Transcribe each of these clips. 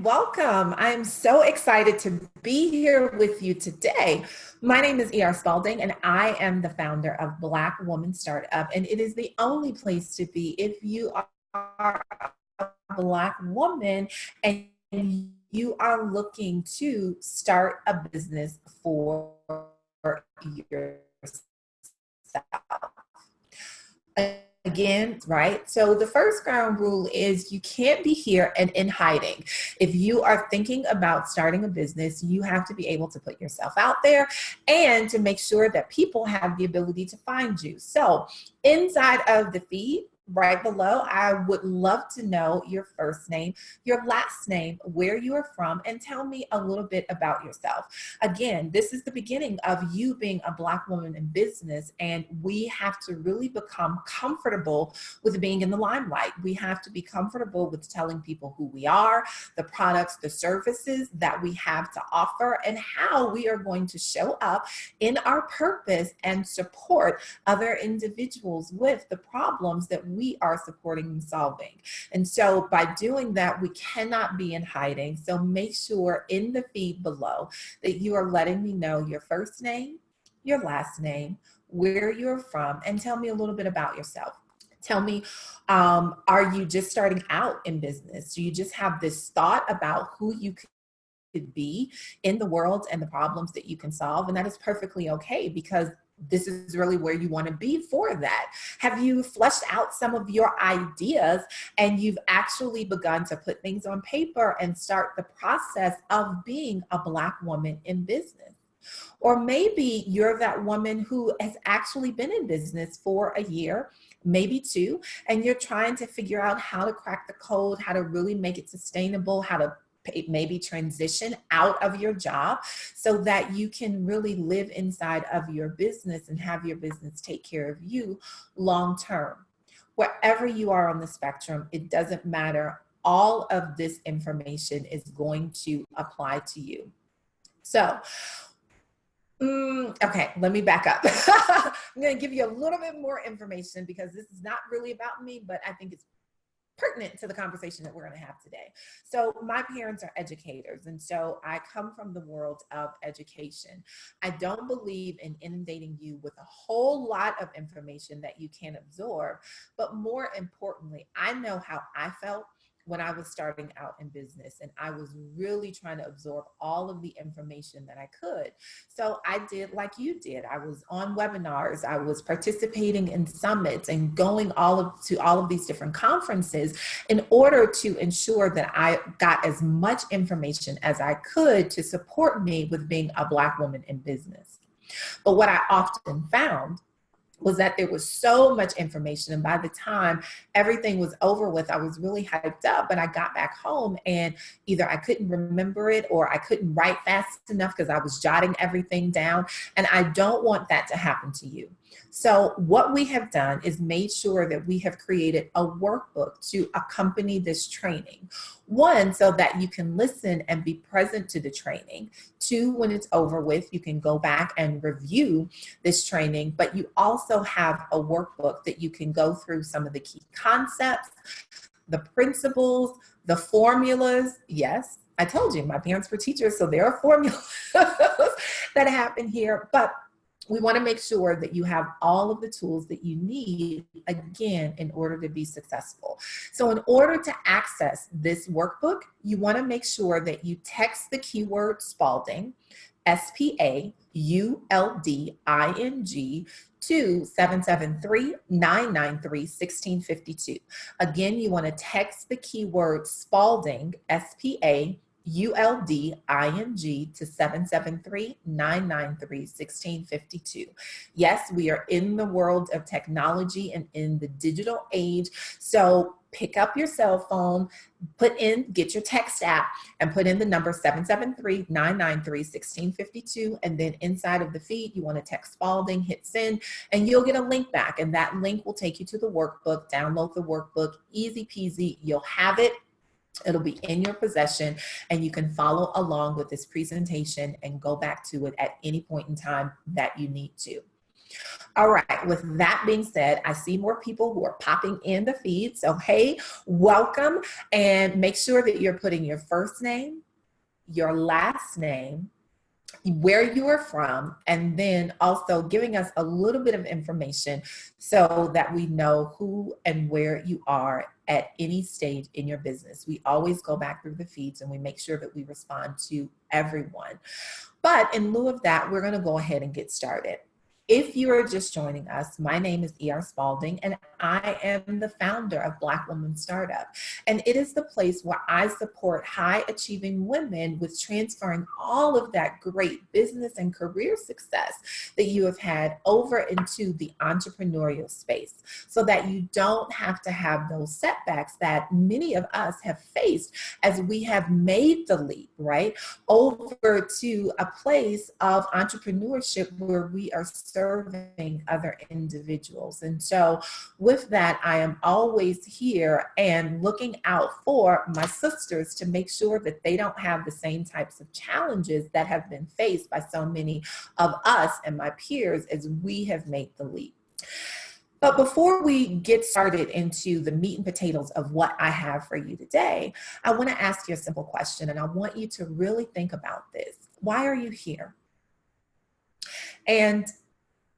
welcome. I am so excited to be here with you today. My name is Spaulding, and I am the founder of Black Woman Startup, and it is the only place to be if you are a Black woman and you are looking to start a business for yourself. Again, right? So the first ground rule is you can't be here and in hiding. If you are thinking about starting a business, you have to be able to put yourself out there and to make sure that people have the ability to find you. So inside of the feed, right below, I would love to know your first name, your last name, where you are from, and tell me a little bit about yourself. Again, this is the beginning of you being a Black woman in business, and we have to really become comfortable with being in the limelight. We have to be comfortable with telling people who we are, the products, the services that we have to offer, and how we are going to show up in our purpose and support other individuals with the problems that we are supporting and solving. And so by doing that, we cannot be in hiding. So make sure in the feed below that you are letting me know your first name, your last name, where you're from, and tell me a little bit about yourself. Tell me, are you just starting out in business? Do you just have this thought about who you could be in the world and the problems that you can solve? And that is perfectly okay, because this is really where you want to be for that. Have you fleshed out some of your ideas and you've actually begun to put things on paper and start the process of being a Black woman in business? Or maybe you're that woman who has actually been in business for a year, maybe two, and you're trying to figure out how to crack the code, how to really make it sustainable, how to maybe transition out of your job so that you can really live inside of your business and have your business take care of you long term. Wherever you are on the spectrum, it doesn't matter. All of this information is going to apply to you. So, okay, let me back up. I'm going to give you a little bit more information because this is not really about me, but I think it's pertinent to the conversation that we're going to have today. So my parents are educators, and so I come from the world of education. I don't believe in inundating you with a whole lot of information that you can't absorb, but more importantly, I know how I felt when I was starting out in business, and I was really trying to absorb all of the information that I could. So I did like you did. I was on webinars, I was participating in summits and going to all of these different conferences in order to ensure that I got as much information as I could to support me with being a Black woman in business. But what I often found was that there was so much information, and by the time everything was over with, I was really hyped up, but I got back home and either I couldn't remember it or I couldn't write fast enough because I was jotting everything down, and I don't want that to happen to you. So what we have done is made sure that we have created a workbook to accompany this training. One, so that you can listen and be present to the training. Two, when it's over with, you can go back and review this training, but you also have a workbook that you can go through some of the key concepts, the principles, the formulas. Yes, I told you my parents were teachers, so there are formulas that happen here, but we want to make sure that you have all of the tools that you need, again, in order to be successful. So in order to access this workbook, you want to make sure that you text the keyword Spaulding, SPAULDING, to 773-993-1652. Again, you want to text the keyword Spaulding, SPAULDING, to 773-993-1652. Yes, we are in the world of technology and in the digital age. So pick up your cell phone, get your text app and put in the number 773-993-1652. And then inside of the feed, you want to text Spaulding, hit send, and you'll get a link back. And that link will take you to the workbook. Download the workbook, easy peasy. You'll have it. It'll be in your possession, and you can follow along with this presentation and go back to it at any point in time that you need to. All right, with that being said, I see more people who are popping in the feed. So, hey, welcome, and make sure that you're putting your first name, your last name, where you are from, and then also giving us a little bit of information so that we know who and where you are at any stage in your business. We always go back through the feeds and we make sure that we respond to everyone. But in lieu of that, we're going to go ahead and get started. If you are just joining us, my name is E.R. Spaulding, and I am the founder of Black Woman Startup. And it is the place where I support high achieving women with transferring all of that great business and career success that you have had over into the entrepreneurial space so that you don't have to have those setbacks that many of us have faced as we have made the leap, right, over to a place of entrepreneurship where we are serving other individuals. And so with that, I am always here and looking out for my sisters to make sure that they don't have the same types of challenges that have been faced by so many of us and my peers as we have made the leap. But before we get started into the meat and potatoes of what I have for you today, I want to ask you a simple question, and I want you to really think about this. Why are you here? And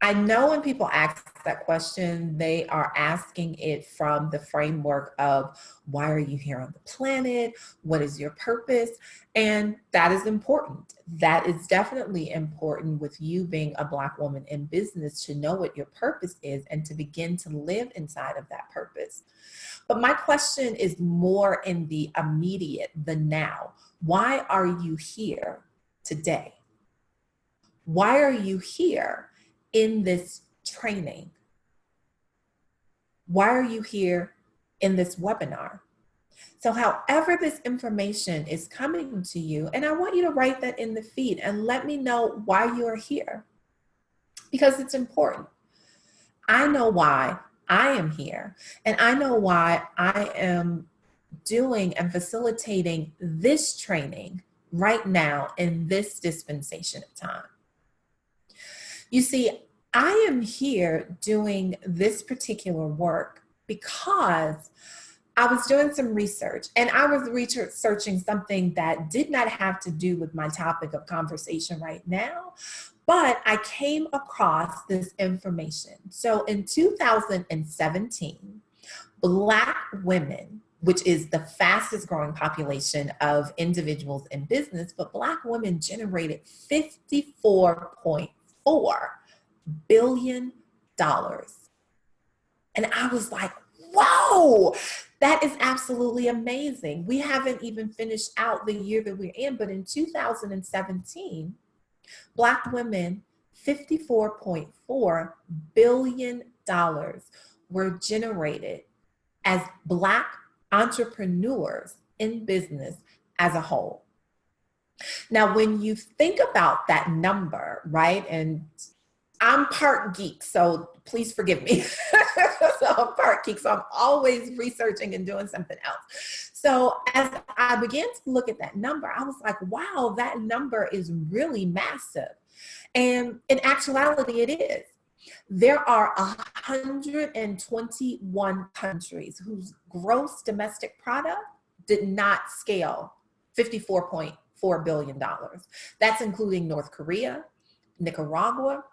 I know when people ask that question, they are asking it from the framework of why are you here on the planet? What is your purpose? And that is important. That is definitely important with you being a Black woman in business to know what your purpose is and to begin to live inside of that purpose. But my question is more in the immediate, the now. Why are you here today? Why are you here in this training? Why are you here in this webinar? So however this information is coming to you, and I want you to write that in the feed and let me know why you are here, because it's important. I know why I am here, and I know why I am doing and facilitating this training right now in this dispensation of time. You see, I am here doing this particular work because I was doing some research, and I was researching something that did not have to do with my topic of conversation right now, but I came across this information. So in 2017, Black women, which is the fastest growing population of individuals in business, but Black women generated $54.4 billion. And I was like, whoa, that is absolutely amazing. We haven't even finished out the year that we're in, but in 2017, Black women, $54.4 billion were generated as Black entrepreneurs in business as a whole. Now, when you think about that number, right, and I'm part geek, so please forgive me. So I'm part geek, so I'm always researching and doing something else. So as I began to look at that number, I was like, wow, that number is really massive. And in actuality, it is. There are 121 countries whose gross domestic product did not scale $54.4 billion. That's including North Korea, Nicaragua,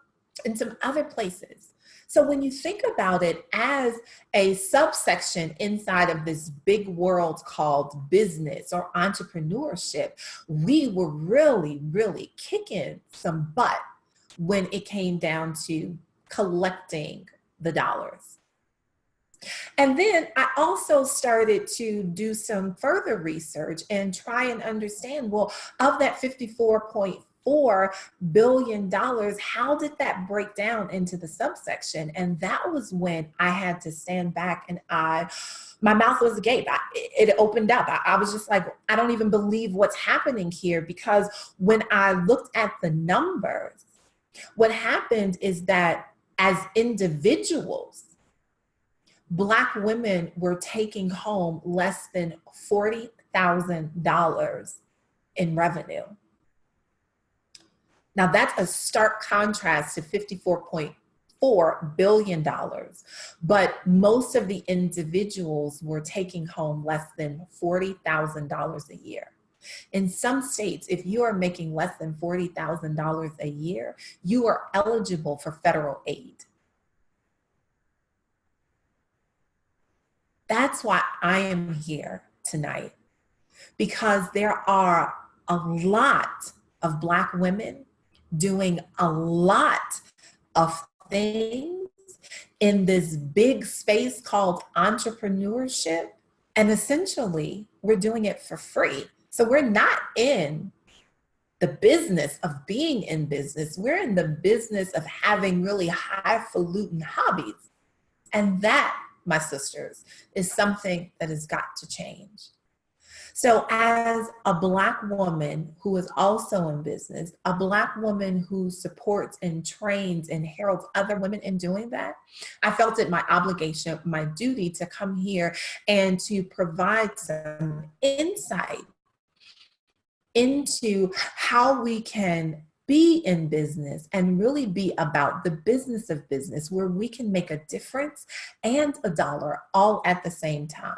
and some other places. So when you think about it as a subsection inside of this big world called business or entrepreneurship, we were really, really kicking some butt when it came down to collecting the dollars. And then I also started to do some further research and try and understand, well, of that $54.4 billion, how did that break down into the subsection? And that was when I had to stand back and my mouth was agape. It opened up. I was just like, I don't even believe what's happening here, because when I looked at the numbers, what happened is that as individuals, Black women were taking home less than $40,000 in revenue. Now that's a stark contrast to $54.4 $4 billion, but most of the individuals were taking home less than $40,000 a year. In some states, if you are making less than $40,000 a year, you are eligible for federal aid. That's why I am here tonight, because there are a lot of Black women doing a lot of things in this big space called entrepreneurship. And essentially, we're doing it for free. So we're not in the business of being in business. We're in the business of having really highfalutin hobbies. And that, my sisters, is something that has got to change. So as a Black woman who is also in business, a Black woman who supports and trains and heralds other women in doing that, I felt it my obligation, my duty to come here and to provide some insight into how we can be in business and really be about the business of business, where we can make a difference and a dollar all at the same time.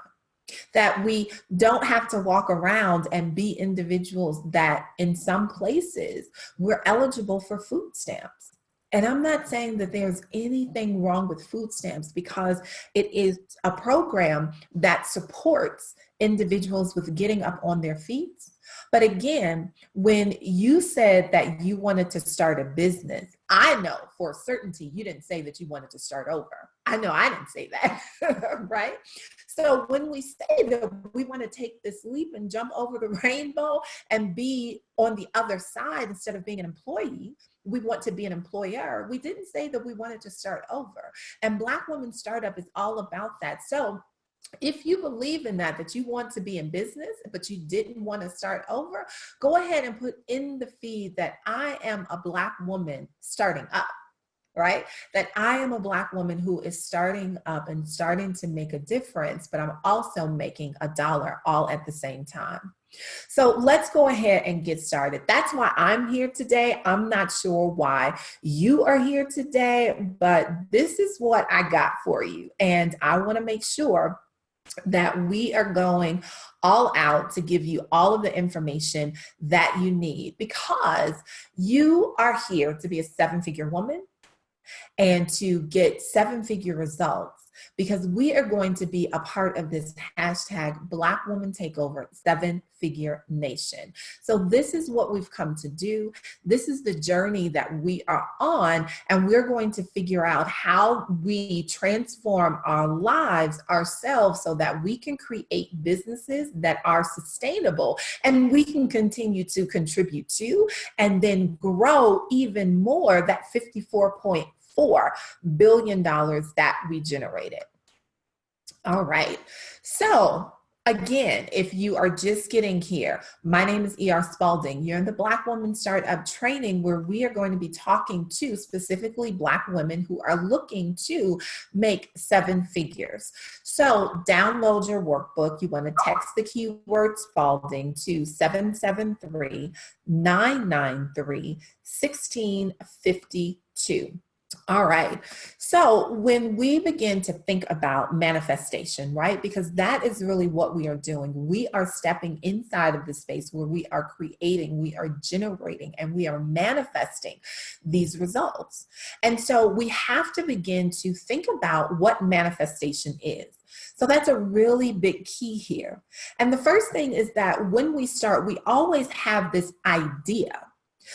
That we don't have to walk around and be individuals that in some places we're eligible for food stamps. And I'm not saying that there's anything wrong with food stamps, because it is a program that supports individuals with getting up on their feet. But again, when you said that you wanted to start a business, I know for certainty you didn't say that you wanted to start over. I know I didn't say that, right? So when we say that we want to take this leap and jump over the rainbow and be on the other side instead of being an employee, we want to be an employer. We didn't say that we wanted to start over. And Black Women Startup is all about that. So if you believe in that you want to be in business, but you didn't want to start over, go ahead and put in the feed that I am a Black woman starting up, right? That I am a Black woman who is starting up and starting to make a difference, but I'm also making a dollar all at the same time. So let's go ahead and get started. That's why I'm here today. I'm not sure why you are here today, but this is what I got for you. And I want to make sure that we are going all out to give you all of the information that you need, because you are here to be a seven-figure woman and to get seven-figure results, because we are going to be a part of this hashtag Black Woman Takeover Seven-Figure Nation. So this is what we've come to do. This is the journey that we are on, and we're going to figure out how we transform our lives ourselves so that we can create businesses that are sustainable and we can continue to contribute to and then grow even more that $54.4 billion that we generated. All right. So again, if you are just getting here, my name is Spaulding. You're in the Black Woman Startup Training, where we are going to be talking to specifically Black women who are looking to make seven figures. So download your workbook. You want to text the keyword Spaulding to 773-993-1652. All right. So when we begin to think about manifestation, right, because that is really what we are doing. We are stepping inside of the space where we are creating, we are generating, and we are manifesting these results. And so we have to begin to think about what manifestation is. So that's a really big key here. And the first thing is that when we start, we always have this idea.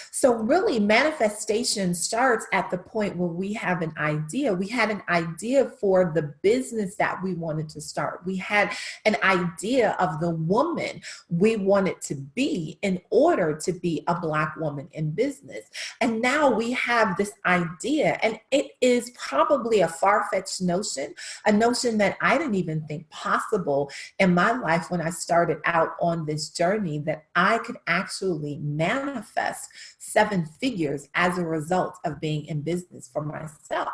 So really, manifestation starts at the point where we have an idea. We had an idea for the business that we wanted to start. We had an idea of the woman we wanted to be in order to be a Black woman in business. And now we have this idea, and it is probably a far-fetched notion, a notion that I didn't even think possible in my life when I started out on this journey, that I could actually manifest seven figures as a result of being in business for myself.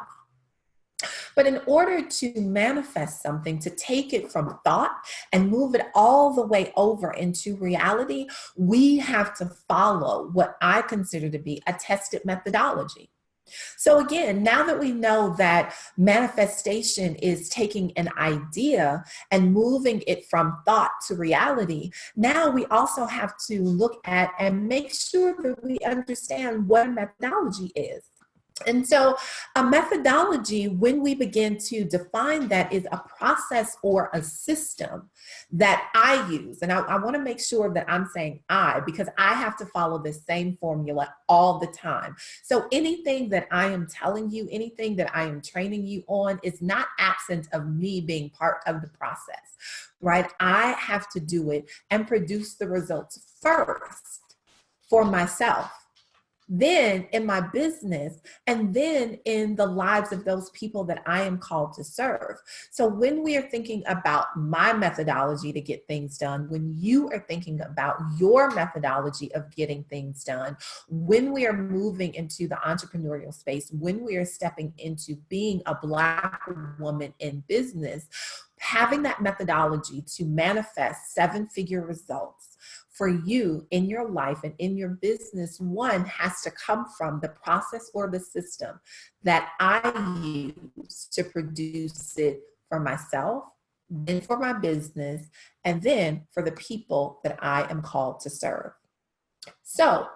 But in order to manifest something, to take it from thought and move it all the way over into reality, we have to follow what I consider to be a tested methodology. So again, now that we know that manifestation is taking an idea and moving it from thought to reality, now we also have to look at and make sure that we understand what a methodology is. And so a methodology, when we begin to define that, is a process or a system that I use. And I want to make sure that I'm saying I, because I have to follow the same formula all the time. So anything that I am telling you, anything that I am training you on is not absent of me being part of the process, right? I have to do it and produce the results first for myself, then in my business, and then in the lives of those people that I am called to serve. So when we are thinking about my methodology to get things done, when you are thinking about your methodology of getting things done, when we are moving into the entrepreneurial space, when we are stepping into being a Black woman in business, having that methodology to manifest seven-figure results for you in your life and in your business, one has to come from the process or the system that I use to produce it for myself, then for my business, and then for the people that I am called to serve. So,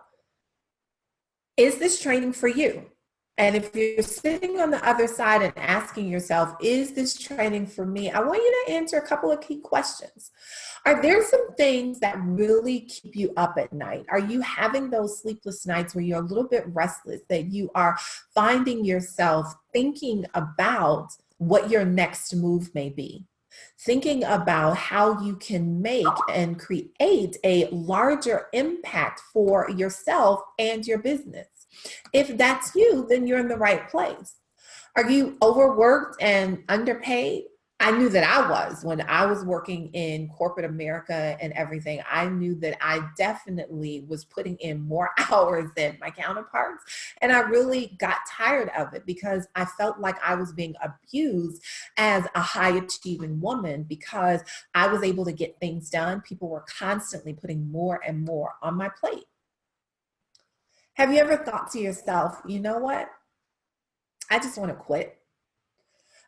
is this training for you? And if you're sitting on the other side and asking yourself, is this training for me? I want you to answer a couple of key questions. Are there some things that really keep you up at night? Are you having those sleepless nights where you're a little bit restless, that you are finding yourself thinking about what your next move may be? Thinking about how you can make and create a larger impact for yourself and your business. If that's you, then you're in the right place. Are you overworked and underpaid? I knew that I was when I was working in corporate America and everything. I knew that I definitely was putting in more hours than my counterparts. And I really got tired of it because I felt like I was being abused as a high achieving woman because I was able to get things done. People were constantly putting more and more on my plate. Have you ever thought to yourself, you know what? I just want to quit.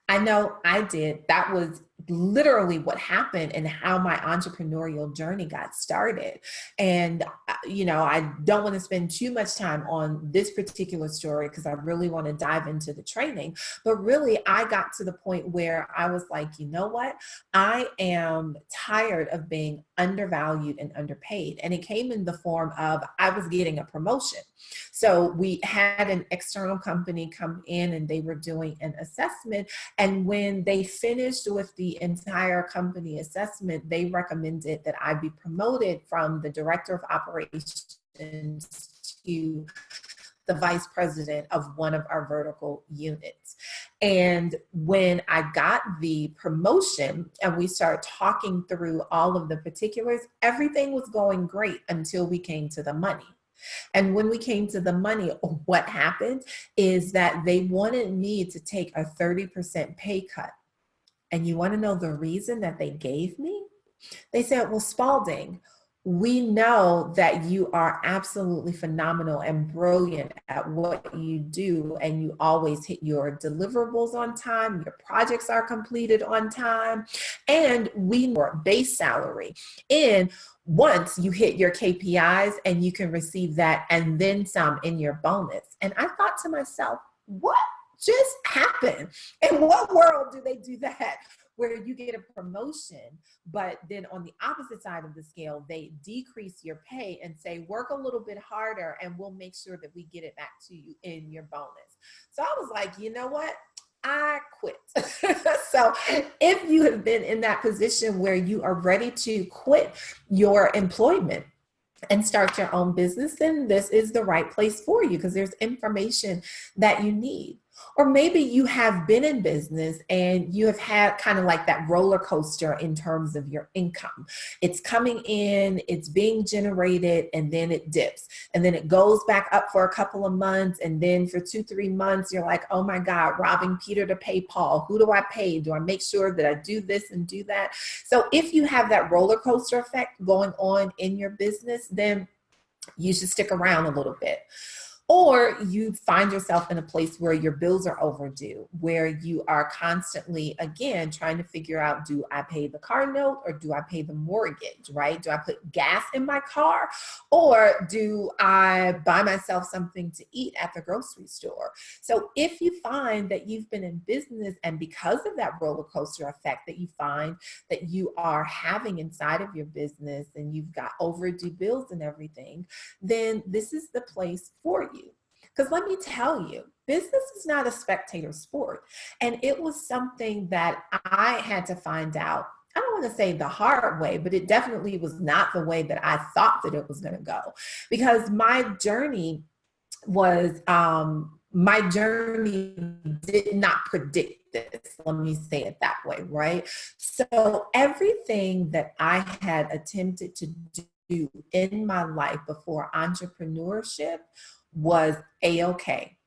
I know I did. That was literally what happened and how my entrepreneurial journey got started. And, I don't want to spend too much time on this particular story because I really want to dive into the training. But really, I got to the point where I was like, you know what? I am tired of being undervalued and underpaid. And it came in the form of I was getting a promotion. So we had an external company come in and they were doing an assessment. And when they finished with the entire company assessment, they recommended that I be promoted from the director of operations to the vice president of one of our vertical units. And when I got the promotion and we started talking through all of the particulars, everything was going great until we came to the money. And when we came to the money, what happened is that they wanted me to take a 30% pay cut. And you want to know the reason that they gave me? They said, well, Spaulding, we know that you are absolutely phenomenal and brilliant at what you do, and you always hit your deliverables on time, your projects are completed on time, and we know your base salary. And once you hit your KPIs and you can receive that and then some in your bonus. And I thought to myself, what just happened? In what world do they do that? Where you get a promotion, but then on the opposite side of the scale, they decrease your pay and say, work a little bit harder and we'll make sure that we get it back to you in your bonus. So I was like, you know what? I quit. So if you have been in that position where you are ready to quit your employment and start your own business, then this is the right place for you because there's information that you need. Or maybe you have been in business and you have had kind of like that roller coaster in terms of your income. It's coming in, it's being generated, and then it dips. And then it goes back up for a couple of months. And then for 2-3 months, you're like, oh my God, robbing Peter to pay Paul. Who do I pay? Do I make sure that I do this and do that? So if you have that roller coaster effect going on in your business, then you should stick around a little bit. Or you find yourself in a place where your bills are overdue, where you are constantly, again, trying to figure out, do I pay the car note or do I pay the mortgage, right? Do I put gas in my car or do I buy myself something to eat at the grocery store? So if you find that you've been in business and because of that roller coaster effect that you find that you are having inside of your business and you've got overdue bills and everything, then this is the place for you. Because let me tell you, business is not a spectator sport. And it was something that I had to find out. I don't want to say the hard way, but it definitely was not the way that I thought that it was going to go. Because my journey did not predict this. Let me say it that way, right? So everything that I had attempted to do in my life before entrepreneurship was a-okay.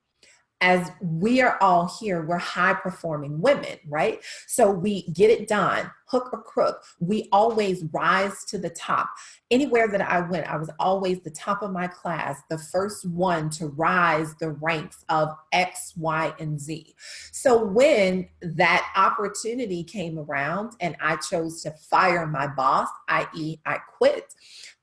As we are all here, we're high performing women, right? So we get it done, hook or crook. We always rise to the top. Anywhere that I went, I was always the top of my class, the first one to rise the ranks of X, Y, and Z. So when that opportunity came around and I chose to fire my boss, i.e., I quit,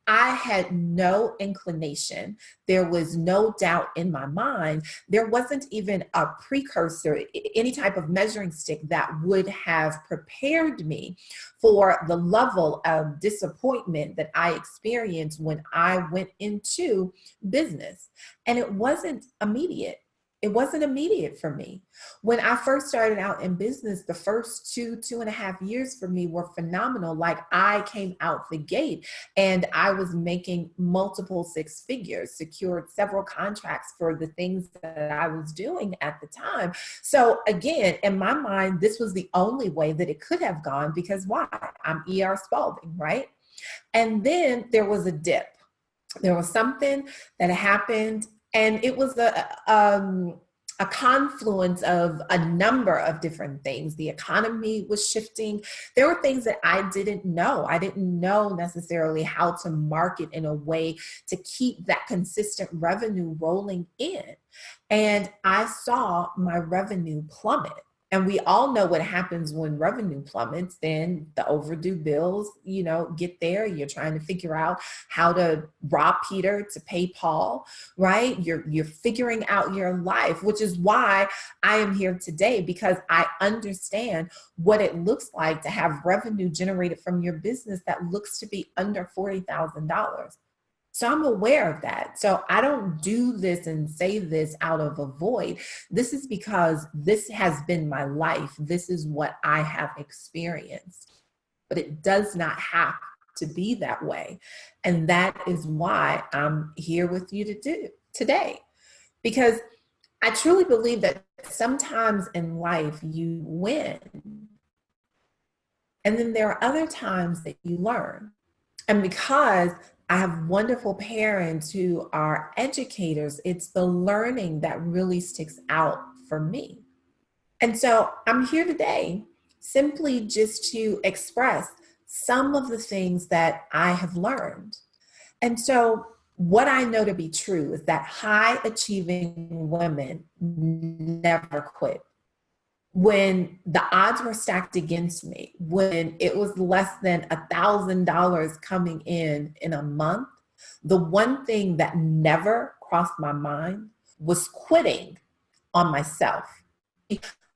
I had no inclination. There was no doubt in my mind. There wasn't even a precursor, any type of measuring stick that would have prepared me for the level of disappointment that I experienced when I went into business. And it wasn't immediate. It wasn't immediate for me. When I first started out in business, the first 2.5 years for me were phenomenal. Like I came out the gate and I was making multiple six figures, secured several contracts for the things that I was doing at the time. So again, in my mind, this was the only way that it could have gone because why? I'm ER Spaulding, right? And then there was a dip. There was something that happened and it was a confluence of a number of different things. The economy was shifting. There were things that I didn't know. I didn't know necessarily how to market in a way to keep that consistent revenue rolling in. And I saw my revenue plummet. And we all know what happens when revenue plummets. Then the overdue bills, get there. You're trying to figure out how to rob Peter to pay Paul, right? You're figuring out your life, which is why I am here today, because I understand what it looks like to have revenue generated from your business that looks to be under $40,000. So I'm aware of that. So I don't do this and say this out of a void. This is because this has been my life. This is what I have experienced. But it does not have to be that way. And that is why I'm here with you today. Because I truly believe that sometimes in life you win. And then there are other times that you learn. And because I have wonderful parents who are educators, it's the learning that really sticks out for me. And so I'm here today simply just to express some of the things that I have learned. And so what I know to be true is that high achieving women never quit. When the odds were stacked against me, when it was less than $1,000 coming in a month, the one thing that never crossed my mind was quitting on myself.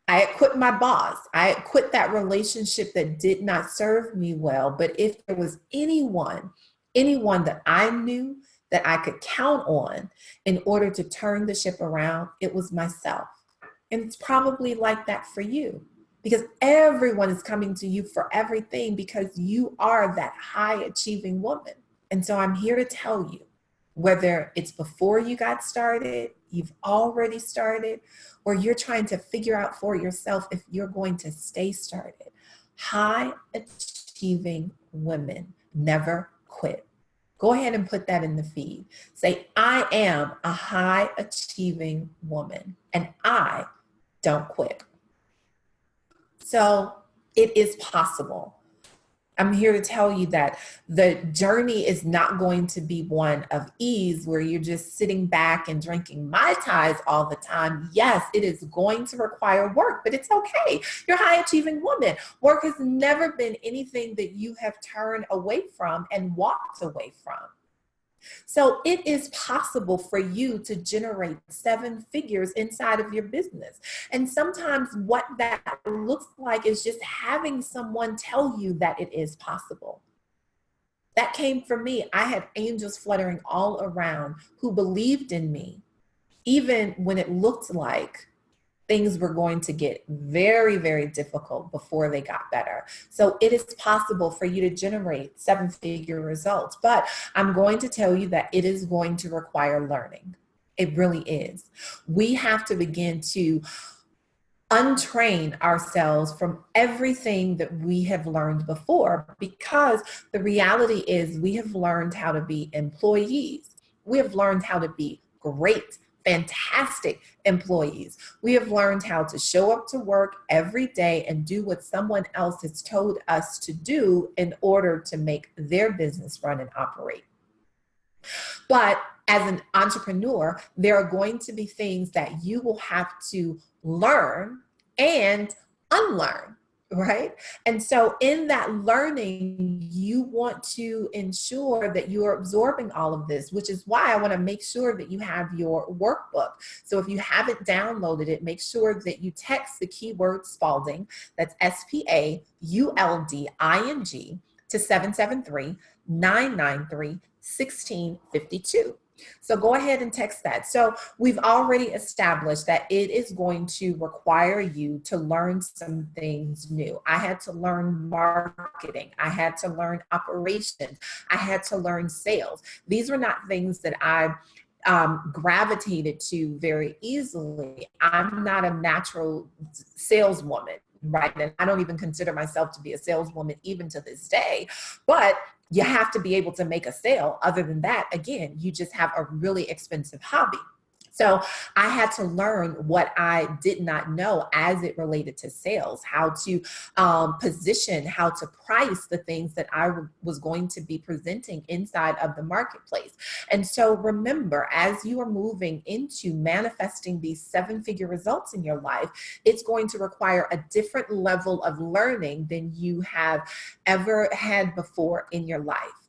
I had quit my boss. I had quit that relationship that did not serve me well. But if there was anyone that I knew that I could count on in order to turn the ship around, it was myself. And it's probably like that for you because everyone is coming to you for everything because you are that high achieving woman. And so I'm here to tell you, whether it's before you got started, you've already started, or you're trying to figure out for yourself if you're going to stay started, high achieving women never quit. Go ahead and put that in the feed. Say, I am a high achieving woman and I don't quit. So it is possible. I'm here to tell you that the journey is not going to be one of ease where you're just sitting back and drinking Mai Tais all the time. Yes, it is going to require work, but it's okay. You're a high achieving woman. Work has never been anything that you have turned away from and walked away from. So it is possible for you to generate 7 figures inside of your business. And sometimes what that looks like is just having someone tell you that it is possible. That came from me. I had angels fluttering all around who believed in me, even when it looked like things were going to get very, very difficult before they got better. So it is possible for you to generate 7-figure results, but I'm going to tell you that it is going to require learning. It really is. We have to begin to untrain ourselves from everything that we have learned before, because the reality is we have learned how to be employees. We have learned how to be great, fantastic employees. We have learned how to show up to work every day and do what someone else has told us to do in order to make their business run and operate. But as an entrepreneur, there are going to be things that you will have to learn and unlearn, right? And so in that learning, you want to ensure that you are absorbing all of this, which is why I want to make sure that you have your workbook. So if you haven't downloaded it, make sure that you text the keyword Spaulding, that's Spaulding, to 773-993-1652. So go ahead and text that. So we've already established that it is going to require you to learn some things new. I had to learn marketing. I had to learn operations. I had to learn sales. These were not things that I gravitated to very easily. I'm not a natural saleswoman, right? And I don't even consider myself to be a saleswoman even to this day, but you have to be able to make a sale. Other than that, again, you just have a really expensive hobby. So I had to learn what I did not know as it related to sales, how to position, how to price the things that I was going to be presenting inside of the marketplace. And so remember, as you are moving into manifesting these 7-figure results in your life, it's going to require a different level of learning than you have ever had before in your life.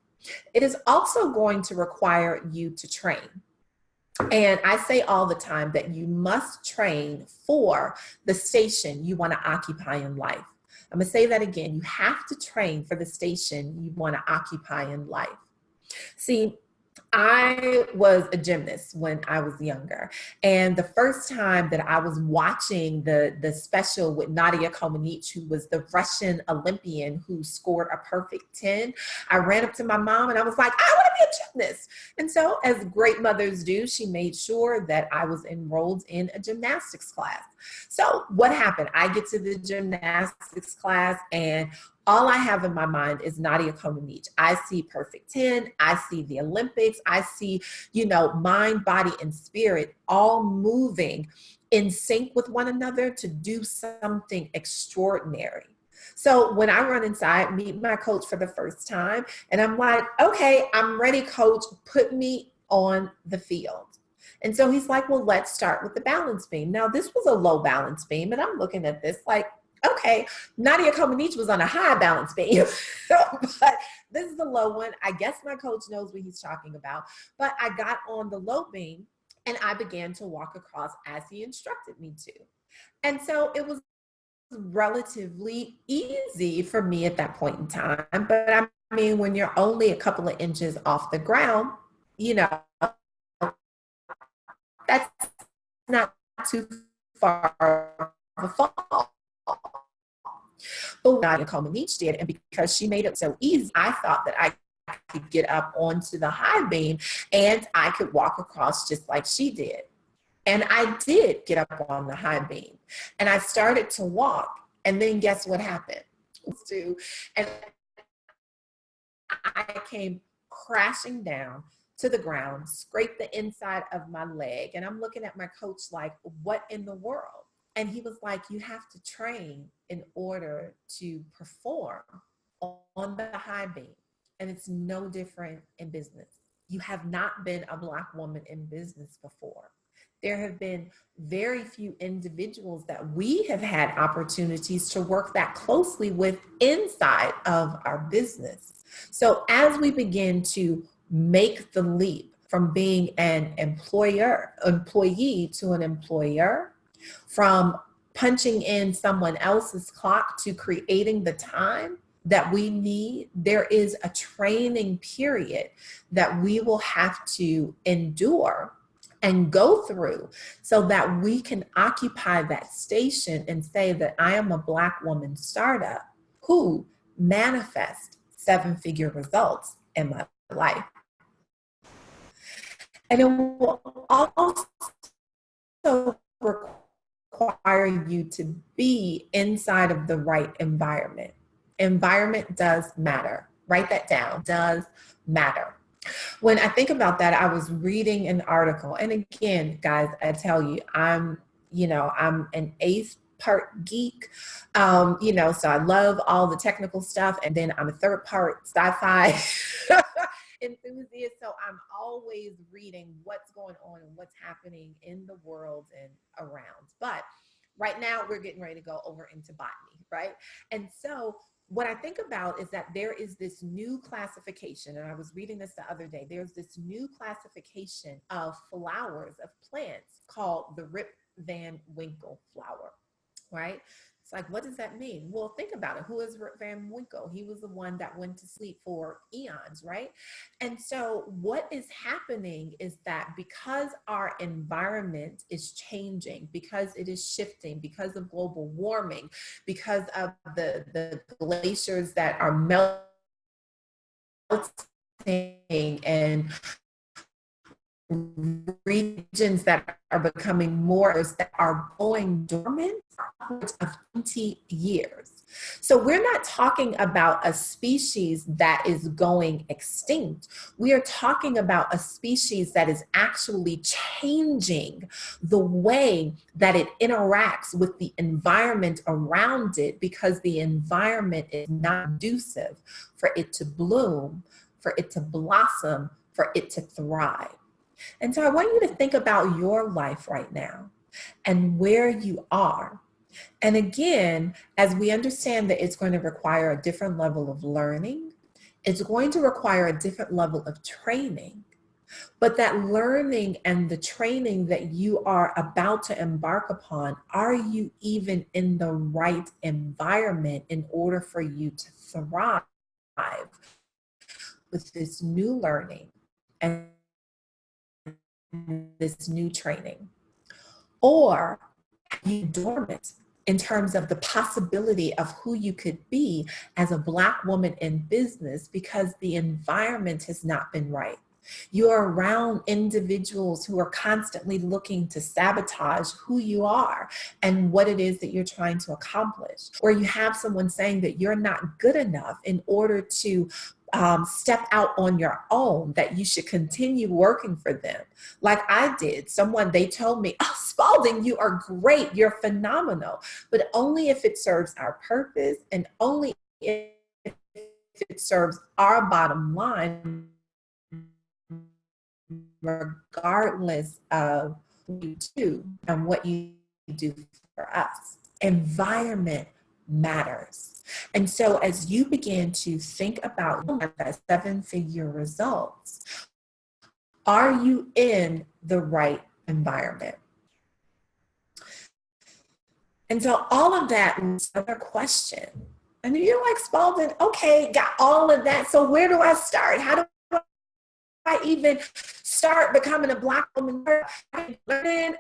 It is also going to require you to train. And I say all the time that you must train for the station you want to occupy in life. I'm going to say that again. You have to train for the station you want to occupy in life. See, I was a gymnast when I was younger. And the first time that I was watching the special with Nadia Comaneci, who was the Russian Olympian who scored a perfect 10, I ran up to my mom and I was like, I want to be a gymnast. And so, as great mothers do, she made sure that I was enrolled in a gymnastics class. So what happened? I get to the gymnastics class and all I have in my mind is Nadia Comaneci. I see perfect 10. I see the Olympics. I see, mind, body, and spirit all moving in sync with one another to do something extraordinary. So when I run inside, meet my coach for the first time, and I'm like, okay, I'm ready, coach, put me on the field. And so he's like, well, let's start with the balance beam. Now, this was a low balance beam, and I'm looking at this like, okay, Nadia Comaneci was on a high balance beam, but this is the low one. I guess my coach knows what he's talking about, but I got on the low beam and I began to walk across as he instructed me to. And so it was relatively easy for me at that point in time. But I mean, when you're only a couple of inches off the ground, that's not too far of a fall. But what Nadia Comaneci did, and because she made it so easy, I thought that I could get up onto the high beam and I could walk across just like she did. And I did get up on the high beam and I started to walk. And then guess what happened? And I came crashing down to the ground, scraped the inside of my leg. And I'm looking at my coach like, what in the world? And he was like, you have to train in order to perform. on the high beam. And it's no different in business. You have not been a Black woman in business before. There have been very few individuals that we have had opportunities to work that closely with inside of our business. So as we begin to make the leap from being an employee to an employer, from punching in someone else's clock to creating the time that we need, there is a training period that we will have to endure and go through so that we can occupy that station and say that I am a Black woman startup who manifests seven-figure results in my life. And it will also require you to be inside of the right environment. Environment does matter. Write that down. Does matter. When I think about that, I was reading an article. And again, guys, I tell you, I'm an eighth part geek, so I love all the technical stuff. And then I'm a third part sci-fi enthusiast. So I'm always reading what's going on and what's happening in the world and around. But right now we're getting ready to go over into botany, right? And so what I think about is that there is this new classification, and I was reading this the other day, there's this new classification of flowers, of plants called the Rip Van Winkle flower, right? It's like, what does that mean? Well, think about it. Who is Rip Van Winkle? He was the one that went to sleep for eons, right? And so what is happening is that because our environment is changing, because it is shifting, because of global warming, because of the glaciers that are melting and regions that are becoming more, that are going dormant upwards of 20 years. So we're not talking about a species that is going extinct. We are talking about a species that is actually changing the way that it interacts with the environment around it, because the environment is not conducive for it to bloom, for it to blossom, for it to thrive. And so I want you to think about your life right now and where you are. And again, as we understand that it's going to require a different level of learning, it's going to require a different level of training. But that learning and the training that you are about to embark upon, are you even in the right environment in order for you to thrive with this new learning and this new training? Or are you dormant in terms of the possibility of who you could be as a Black woman in business because the environment has not been right? You're around individuals who are constantly looking to sabotage who you are and what it is that you're trying to accomplish. Or you have someone saying that you're not good enough in order to step out on your own, that you should continue working for them. Like I did. They told me, oh, Spaulding, you are great. You're phenomenal. But only if it serves our purpose and only if it serves our bottom line, regardless of what you do and what you do for us. Environment matters. And so as you begin to think about that seven-figure results, are you in the right environment? And so all of that is another question. And you're like, Spaulding, okay, got all of that. So where do I start? How do I even start becoming a Black woman? I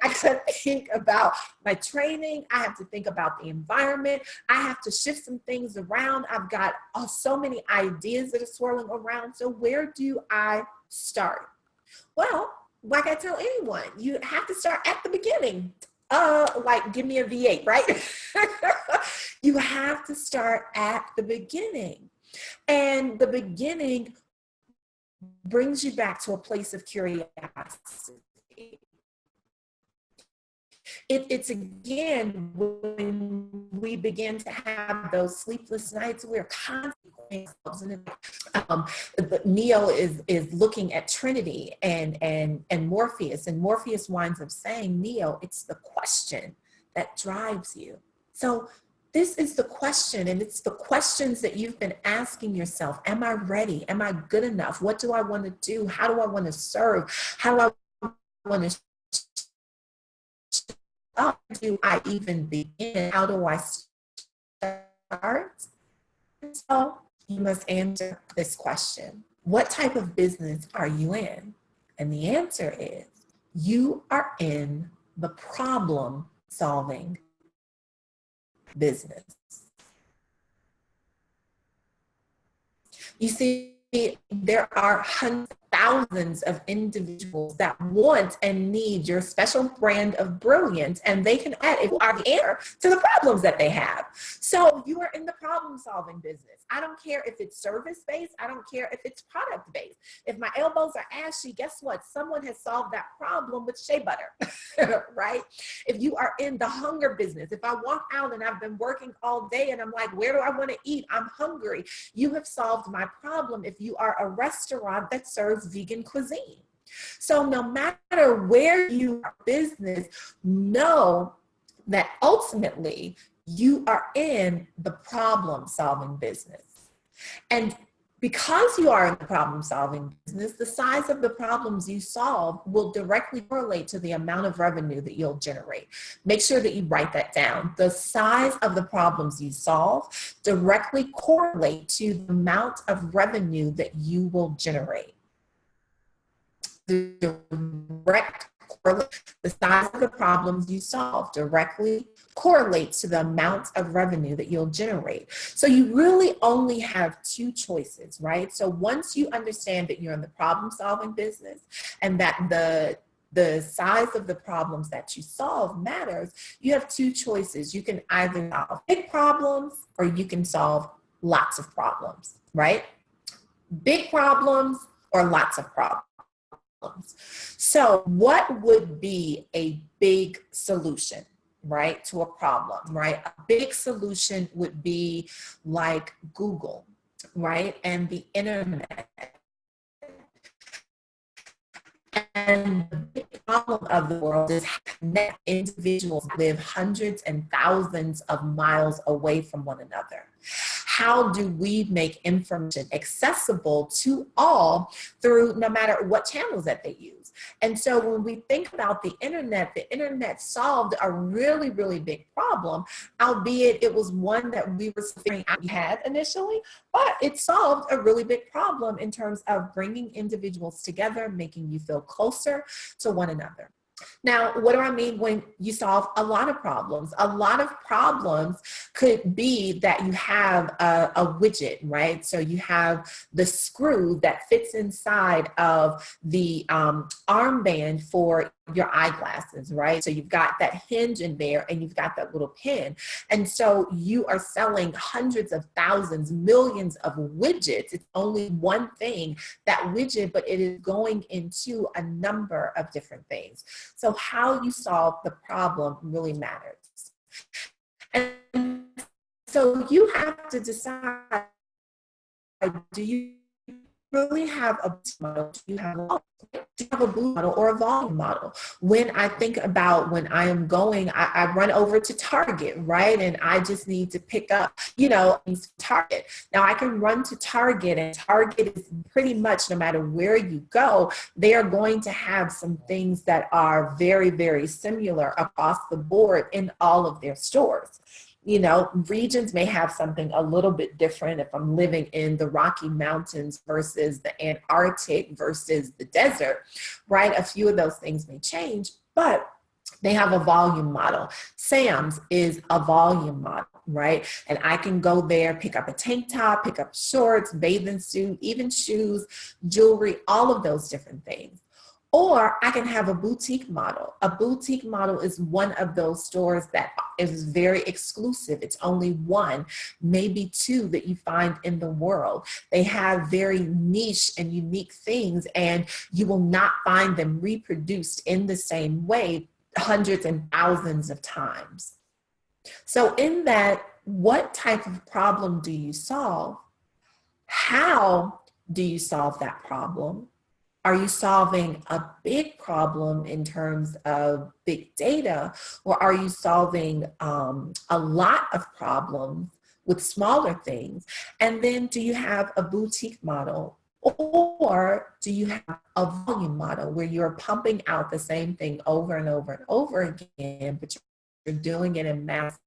gotta think about my training. I have to think about the environment. I have to shift some things around. I've got so many ideas that are swirling around. So where do I start? Well, like I tell anyone, you have to start at the beginning. Like give me a V8, right? You have to start at the beginning. And the beginning brings you back to a place of curiosity. it's again, when we begin to have those sleepless nights, we're constantly, Neo is looking at Trinity and Morpheus, and Morpheus winds up saying, Neo, it's the question that drives you. So this is the question, and it's the questions that you've been asking yourself. Am I ready? Am I good enough? What do I want to do? How do I want to serve? How do I want to, how do I even begin? How do I start? So you must answer this question. What type of business are you in? And the answer is, you are in the problem solving business. You see, there are hundreds, thousands of individuals that want and need your special brand of brilliance, and they can add, if you are the answer to the problems that they have. So you are in the problem solving business. I don't care if it's service based. I don't care if it's product based. If my elbows are ashy, guess what? Someone has solved that problem with shea butter, right? If you are in the hunger business, if I walk out and I've been working all day and I'm like, where do I want to eat? I'm hungry. You have solved my problem if you are a restaurant that serves vegan cuisine. So no matter where you are business, know that ultimately you are in the problem solving business. And because you are in the problem solving business, the size of the problems you solve will directly correlate to the amount of revenue that you'll generate. Make sure that you write that down. The size of the problems you solve directly correlate to the amount of revenue that you will generate. The size of the problems you solve directly correlates to the amount of revenue that you'll generate. So you really only have two choices, right? So once you understand that you're in the problem solving business and that the size of the problems that you solve matters, you have two choices. You can either solve big problems or you can solve lots of problems, right? Big problems or lots of problems. So what would be a big solution, right, to a problem, right? A big solution would be like Google, right, and the internet. And the big problem of the world is connect individuals live hundreds and thousands of miles away from one another. How do we make information accessible to all through no matter what channels that they use? And so when we think about the internet solved a really, really big problem, albeit it was one that we were figuring out we had initially, but it solved a really big problem in terms of bringing individuals together, making you feel closer to one another. Now, what do I mean when you solve a lot of problems? A lot of problems could be that you have a widget, right? So you have the screw that fits inside of the armband for your eyeglasses, right? So you've got that hinge in there and you've got that little pin. And so you are selling hundreds of thousands, millions of widgets. It's only one thing, that widget, but it is going into a number of different things. So how you solve the problem really matters. And so you have to decide, do you really have a model? Do you have a blue model or a volume model? When I think about when I am going, I run over to Target, right? And I just need to pick up, Target. Now I can run to Target, and Target is pretty much, no matter where you go, they are going to have some things that are very, very similar across the board in all of their stores. Regions may have something a little bit different. If I'm living in the Rocky Mountains versus the Antarctic versus the desert, right? A few of those things may change, but they have a volume model. Sam's is a volume model, right? And I can go there, pick up a tank top, pick up shorts, bathing suit, even shoes, jewelry, all of those different things. Or I can have a boutique model. A boutique model is one of those stores that is very exclusive. It's only one, maybe two that you find in the world. They have very niche and unique things, and you will not find them reproduced in the same way hundreds and thousands of times. So in that, what type of problem do you solve? How do you solve that problem? Are you solving a big problem in terms of big data, or are you solving a lot of problems with smaller things? And then do you have a boutique model, or do you have a volume model where you're pumping out the same thing over and over and over again, but you're doing it in mass?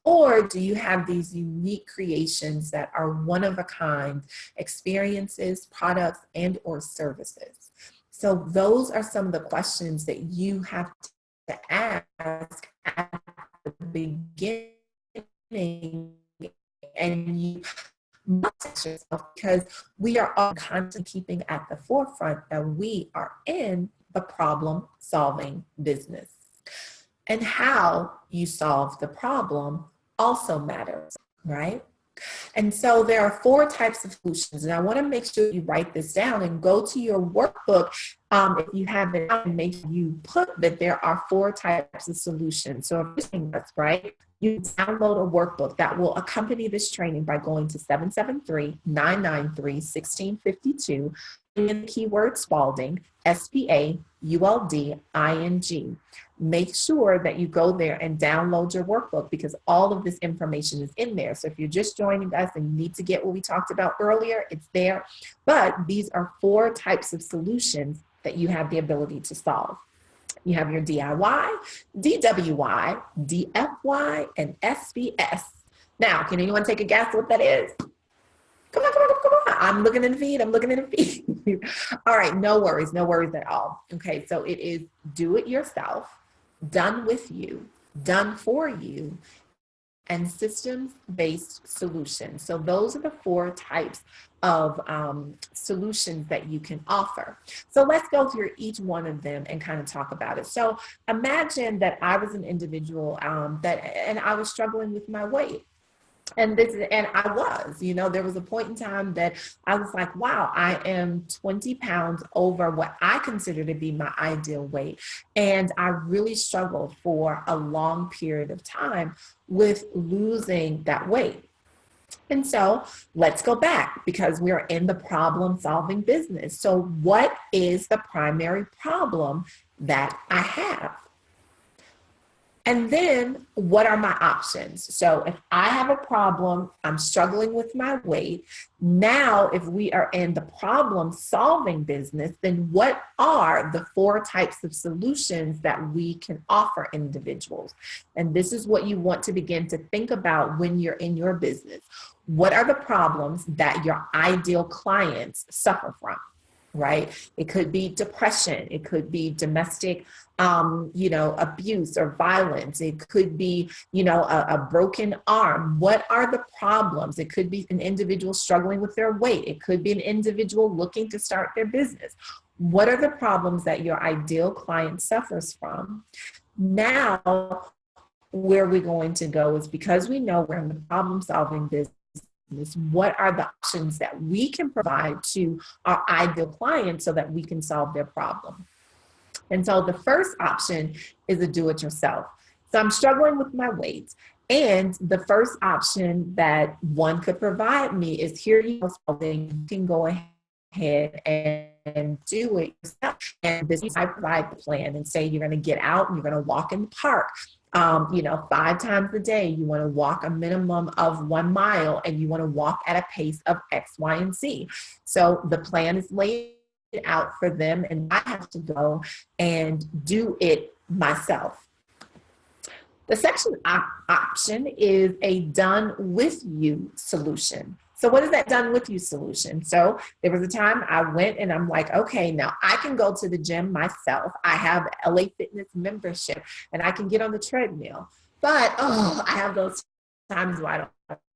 Or do you have these unique creations that are one of a kind experiences, products, and or services? So those are some of the questions that you have to ask at the beginning, and you must ask yourself, because we are all constantly keeping at the forefront that we are in the problem solving business. And how you solve the problem also matters, right? And so there are 4 types of solutions, and I want to make sure you write this down and go to your workbook. If you have it out, and make sure you put that there are 4 types of solutions. So if you're that's right, you download a workbook that will accompany this training by going to 773-993-1652, in the keyword Spaulding, Spaulding. Make sure that you go there and download your workbook, because all of this information is in there. So if you're just joining us and you need to get what we talked about earlier, it's there. But these are 4 types of solutions that you have the ability to solve. You have your DIY, DWY, DFY, and SBS. Now, can anyone take a guess what that is? Come on. I'm looking in the feed. All right, no worries at all. Okay, so it is do it yourself, done with you, done for you, and systems-based solutions. So those are the 4 types of solutions that you can offer. So let's go through each one of them and kind of talk about it. So imagine that I was an individual and I was struggling with my weight. And I was, there was a point in time that I was like, wow, I am 20 pounds over what I consider to be my ideal weight. And I really struggled for a long period of time with losing that weight. And so let's go back, because we're in the problem solving business. So what is the primary problem that I have? And then what are my options? So if I have a problem, I'm struggling with my weight. Now, if we are in the problem solving business, then what are the 4 types of solutions that we can offer individuals? And this is what you want to begin to think about when you're in your business. What are the problems that your ideal clients suffer from? Right? It could be depression. It could be domestic, abuse or violence. It could be, a broken arm. What are the problems? It could be an individual struggling with their weight. It could be an individual looking to start their business. What are the problems that your ideal client suffers from? Now, where we're going to go is, because we know we're in the problem solving business, what are the options that we can provide to our ideal clients so that we can solve their problem? And so the first option is a do-it-yourself. So I'm struggling with my weight, and the first option that one could provide me is, here you go, you can go ahead and do it yourself. And this is, I provide the plan and say, you're going to get out and you're going to walk in the park. 5 times a day. You want to walk a minimum of 1 mile, and you want to walk at a pace of X, Y, and Z. So the plan is laid out for them, and I have to go and do it myself. The second option is a done with you solution. So what is that done with you solution? So there was a time I went and I'm like, okay, now I can go to the gym myself. I have LA Fitness membership and I can get on the treadmill. But, I have those times where I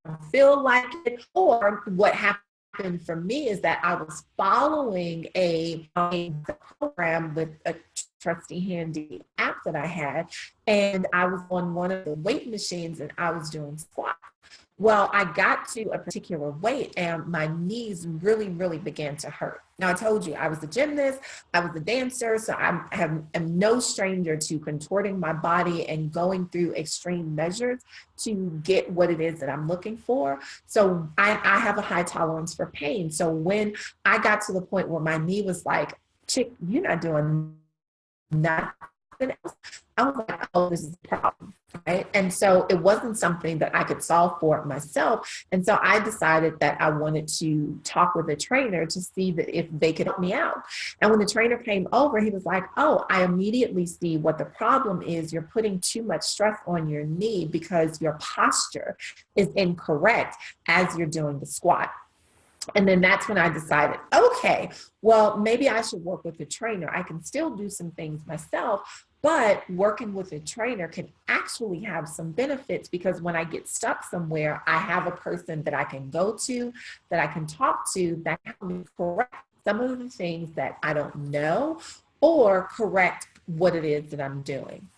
don't feel like it. Or what happened for me is that I was following a program with a trusty handy app that I had. And I was on one of the weight machines and I was doing squats. Well, I got to a particular weight and my knees really, really began to hurt. Now, I told you I was a gymnast, I was a dancer, so am no stranger to contorting my body and going through extreme measures to get what it is that I'm looking for. So I have a high tolerance for pain. So when I got to the point where my knee was like, chick, you're not doing nothing else, I was like, oh, this is a problem, right? And so it wasn't something that I could solve for myself. And so I decided that I wanted to talk with a trainer to see that if they could help me out. And when the trainer came over, he was like, oh, I immediately see what the problem is. You're putting too much stress on your knee because your posture is incorrect as you're doing the squat. And then that's when I decided, okay, well, maybe I should work with a trainer. I can still do some things myself, but working with a trainer can actually have some benefits because when I get stuck somewhere, I have a person that I can go to, that I can talk to, that can help me correct some of the things that I don't know or correct what it is that I'm doing.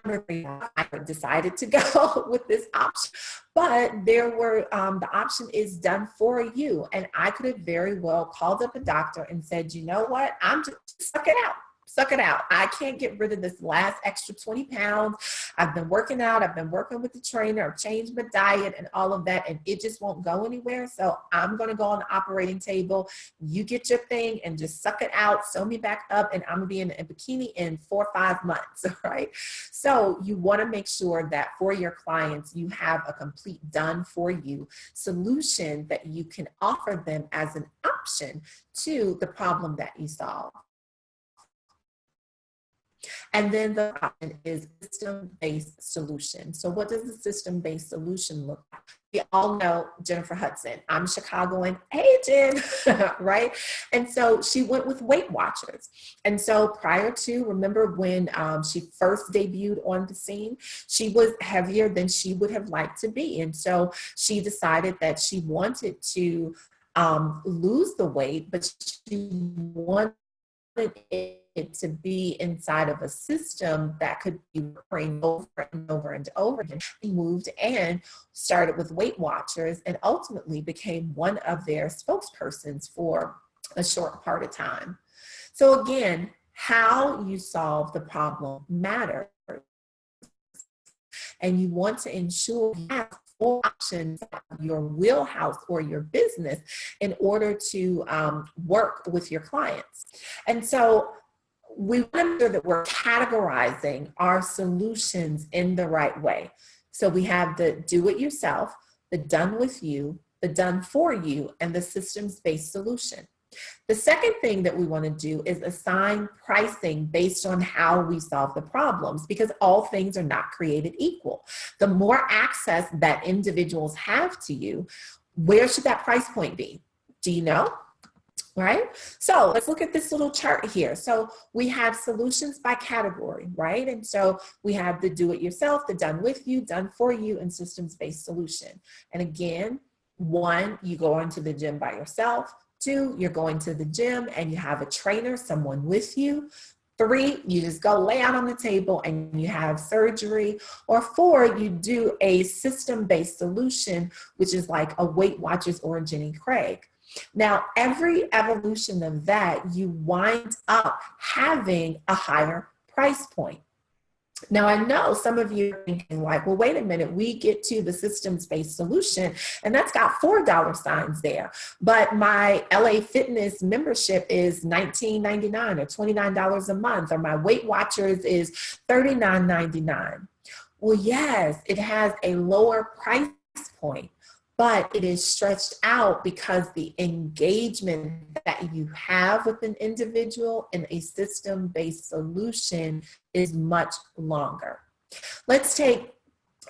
I decided to go with this option, but there were the option is done for you, and I could have very well called up a doctor and said, you know what, I'm just suck it out. Suck it out. I can't get rid of this last extra 20 pounds. I've been working out. I've been working with the trainer. I've changed my diet and all of that, and it just won't go anywhere. So I'm going to go on the operating table. You get your thing and just suck it out. Sew me back up, and I'm going to be in a bikini in 4 or 5 months. Right? So you want to make sure that for your clients, you have a complete done for you solution that you can offer them as an option to the problem that you solve. And then the option is system-based solution. So what does a system-based solution look like? We all know Jennifer Hudson. I'm Chicagoan. Hey, Jen, right? And so she went with Weight Watchers. And so prior to, remember when she first debuted on the scene, she was heavier than she would have liked to be. And so she decided that she wanted to lose the weight, but she wanted it to be inside of a system that could be recurring over and over and over again. She moved and started with Weight Watchers and ultimately became one of their spokespersons for a short part of time. So again, how you solve the problem matters. And you want to ensure you have four options in your wheelhouse or your business in order to work with your clients. And so we want to make sure that we're categorizing our solutions in the right way. So we have the do it yourself, the done with you, the done for you, and the systems-based solution. The second thing that we want to do is assign pricing based on how we solve the problems, because all things are not created equal. The more access that individuals have to you, where should that price point be? Do you know? Right? So let's look at this little chart here. So we have solutions by category, right? And so we have the do it yourself, the done with you, done for you, and systems-based solution. And again, 1, you go into the gym by yourself. 2, you're going to the gym and you have a trainer, someone with you. 3, you just go lay out on the table and you have surgery. Or 4, you do a system-based solution, which is like a Weight Watchers or a Jenny Craig. Now, every evolution of that, you wind up having a higher price point. Now, I know some of you are thinking like, well, wait a minute, we get to the systems-based solution and that's got $4 signs there. But my LA Fitness membership is $19.99 or $29 a month, or my Weight Watchers is $39.99. Well, yes, it has a lower price point, but it is stretched out because the engagement that you have with an individual in a system-based solution is much longer. Let's take,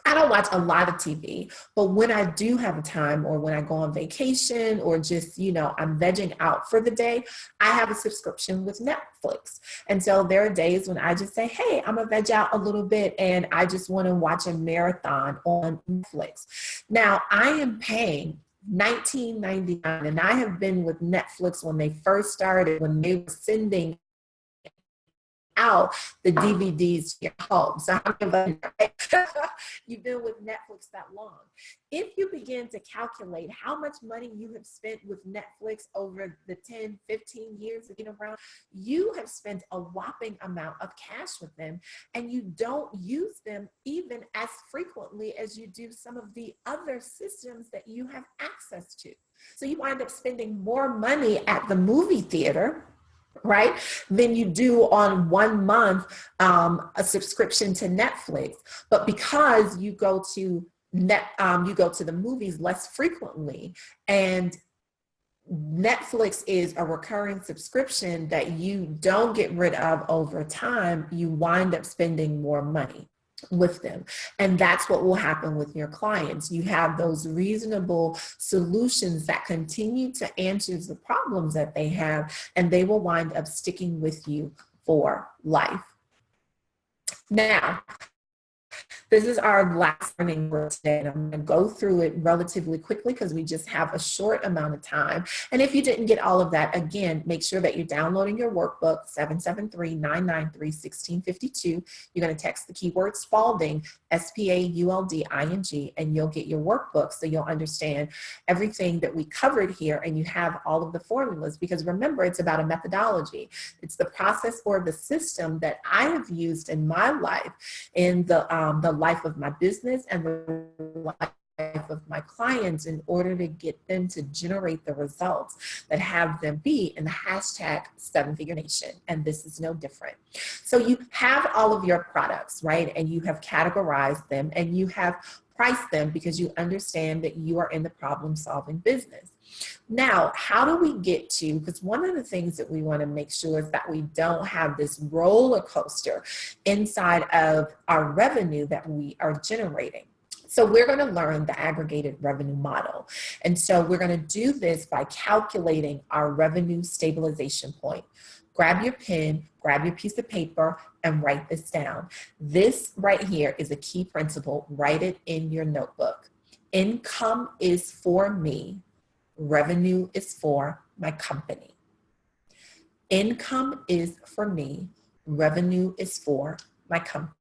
I don't watch a lot of TV, but when I do have a time or when I go on vacation or just, I'm vegging out for the day, I have a subscription with Netflix. And so there are days when I just say, hey, I'm gonna veg out a little bit and I just want to watch a marathon on Netflix. Now I am paying $19.99 and I have been with Netflix when they first started, when they were sending out the DVDs to your home. So how many of us, you've been with Netflix that long? If you begin to calculate how much money you have spent with Netflix over the 10, 15 years of being around, you have spent a whopping amount of cash with them, and you don't use them even as frequently as you do some of the other systems that you have access to. So you wind up spending more money at the movie theater, right, than you do on 1 month a subscription to Netflix. But because you go to you go to the movies less frequently, and Netflix is a recurring subscription that you don't get rid of over time, you wind up spending more money with them. And that's what will happen with your clients. You have those reasonable solutions that continue to answer the problems that they have, and they will wind up sticking with you for life. Now, this is our last learning word today, and I'm going to go through it relatively quickly because we just have a short amount of time. And if you didn't get all of that, again, make sure that you're downloading your workbook, 773-993-1652. You're going to text the keyword Spaulding, Spaulding, and you'll get your workbook, so you'll understand everything that we covered here, and you have all of the formulas, because remember, it's about a methodology. It's the process or the system that I have used in my life, in the life of my business and the life of my clients, in order to get them to generate the results that have them be in the hashtag 7-Figure Nation. And this is no different. So you have all of your products, right? And you have categorized them, and you have priced them, because you understand that you are in the problem-solving business. Now, how do we get to, because one of the things that we want to make sure is that we don't have this roller coaster inside of our revenue that we are generating. So we're going to learn the aggregated revenue model. And so we're going to do this by calculating our revenue stabilization point. Grab your pen, grab your piece of paper, and write this down. This right here is a key principle. Write it in your notebook. Income is for me. Revenue is for my company. Income is for me. Revenue is for my company.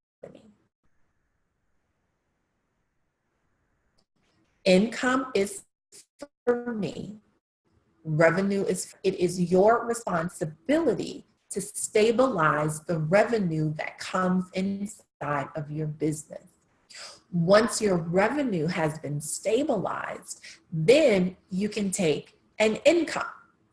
Income is for me. Revenue is, it is your responsibility to stabilize the revenue that comes inside of your business. Once your revenue has been stabilized, then you can take an income,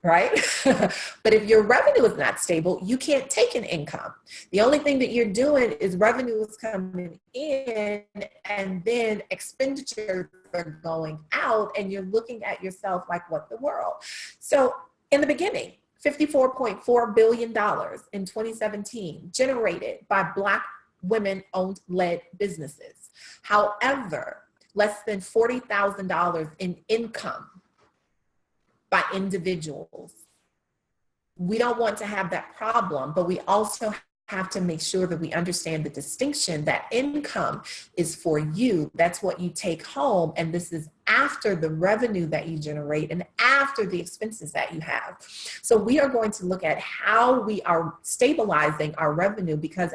right? But if your revenue is not stable, you can't take an income. The only thing that you're doing is revenue is coming in, and then expenditures are going out, and you're looking at yourself like, what the world? So in the beginning, $54.4 billion in 2017 generated by Black women-owned led businesses. However, less than $40,000 in income by individuals. We don't want to have that problem, but we also have to make sure that we understand the distinction that income is for you. That's what you take home, and this is after the revenue that you generate and after the expenses that you have. So we are going to look at how we are stabilizing our revenue, because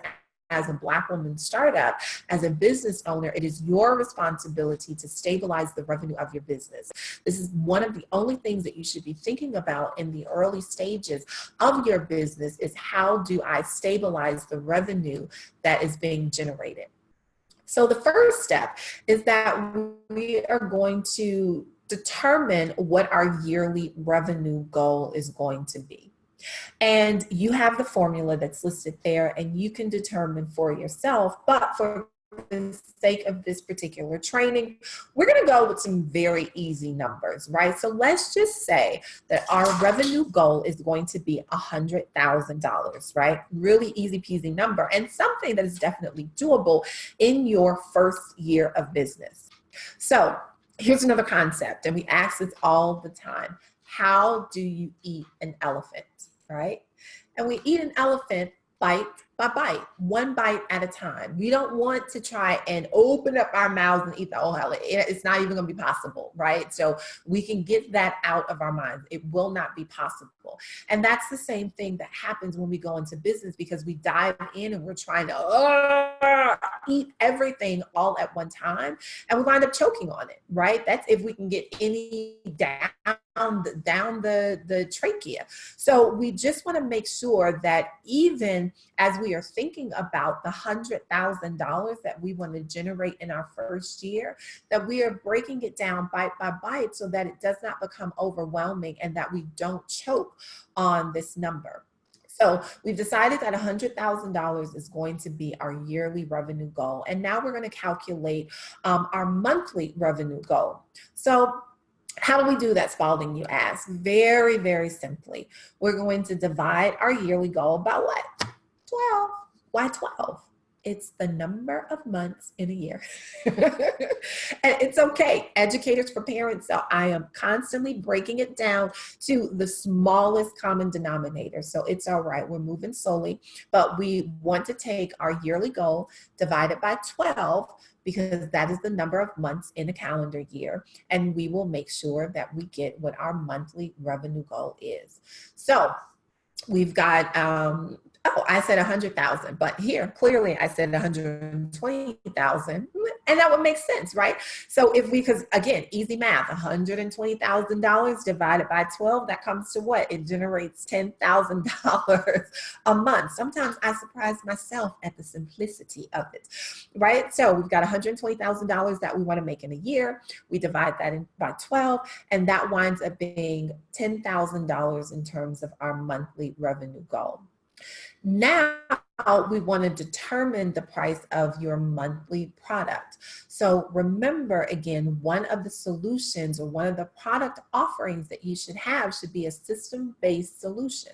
as a Black woman startup, as a business owner, it is your responsibility to stabilize the revenue of your business. This is one of the only things that you should be thinking about in the early stages of your business, is how do I stabilize the revenue that is being generated? So the first step is that we are going to determine what our yearly revenue goal is going to be. And you have the formula that's listed there, and you can determine for yourself. But for the sake of this particular training, we're going to go with some very easy numbers, right? So let's just say that our revenue goal is going to be $100,000, right? Really easy peasy number, and something that is definitely doable in your first year of business. So here's another concept, and we ask this all the time. How do you eat an elephant, right? And we eat an elephant bite by bite, one bite at a time. We don't want to try and open up our mouths and eat the whole hell. It's not even going to be possible, right? So we can get that out of our minds. It will not be possible. And that's the same thing that happens when we go into business, because we dive in and we're trying to eat everything all at one time, and we wind up choking on it, right? That's if we can get any down the trachea. So we just want to make sure that even as we are thinking about the $100,000 that we want to generate in our first year, that we are breaking it down bite by bite so that it does not become overwhelming and that we don't choke on this number. So we've decided that $100,000 is going to be our yearly revenue goal. And now we're going to calculate our monthly revenue goal. So how do we do that, Spaulding, you ask? Very, very simply. We're going to divide our yearly goal by what? 12. Why 12? It's the number of months in a year. And it's okay. Educators for Parents, so I am constantly breaking it down to the smallest common denominator. So it's all right. We're moving slowly, but we want to take our yearly goal, divide it by 12, because that is the number of months in a calendar year. And we will make sure that we get what our monthly revenue goal is. So we've got, I said 100,000, but here clearly I said 120,000, and that would make sense, right? So if we, because again, easy math, $120,000 divided by 12, that comes to what? It generates $10,000 a month. Sometimes I surprise myself at the simplicity of it, right? So we've got $120,000 that we want to make in a year. We divide that by 12, and that winds up being $10,000 in terms of our monthly revenue goal. Now we want to determine the price of your monthly product. So remember, again, one of the solutions or one of the product offerings that you should have should be a system-based solution.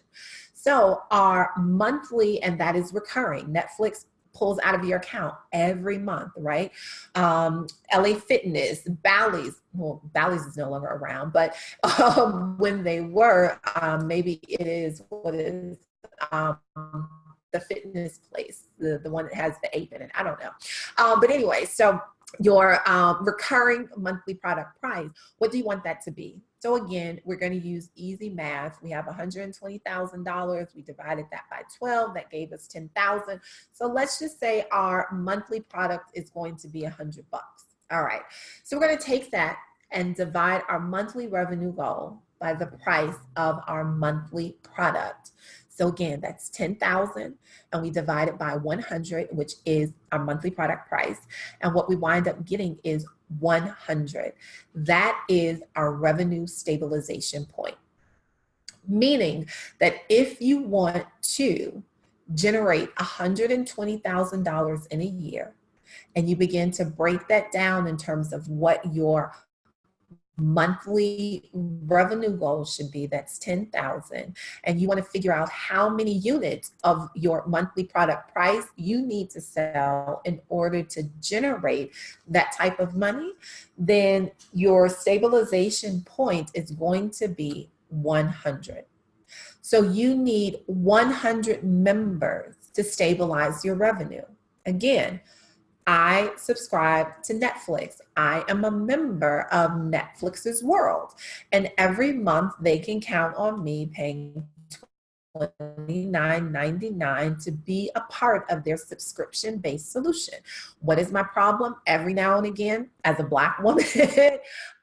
So our monthly, and that is recurring, Netflix pulls out of your account every month, right? LA Fitness, Bally's, well, Bally's is no longer around, but when they were, maybe it is what it is, the fitness place, the one that has the ape in it. I don't know. But anyway, so your recurring monthly product price, what do you want that to be? So again, we're going to use easy math. We have $120,000. We divided that by 12. That gave us 10,000. So let's just say our monthly product is going to be $100. All right. So we're going to take that and divide our monthly revenue goal by the price of our monthly product. So again, that's 10,000, and we divide it by 100, which is our monthly product price. And what we wind up getting is 100. That is our revenue stabilization point. Meaning that if you want to generate $120,000 in a year, and you begin to break that down in terms of what your monthly revenue goal should be, that's 10,000, and you want to figure out how many units of your monthly product price you need to sell in order to generate that type of money, then your stabilization point is going to be 100. So you need 100 members to stabilize your revenue. Again, I subscribe to Netflix. I am a member of Netflix's World, and every month they can count on me paying $29.99 to be a part of their subscription-based solution. What is my problem? Every now and again, as a Black woman,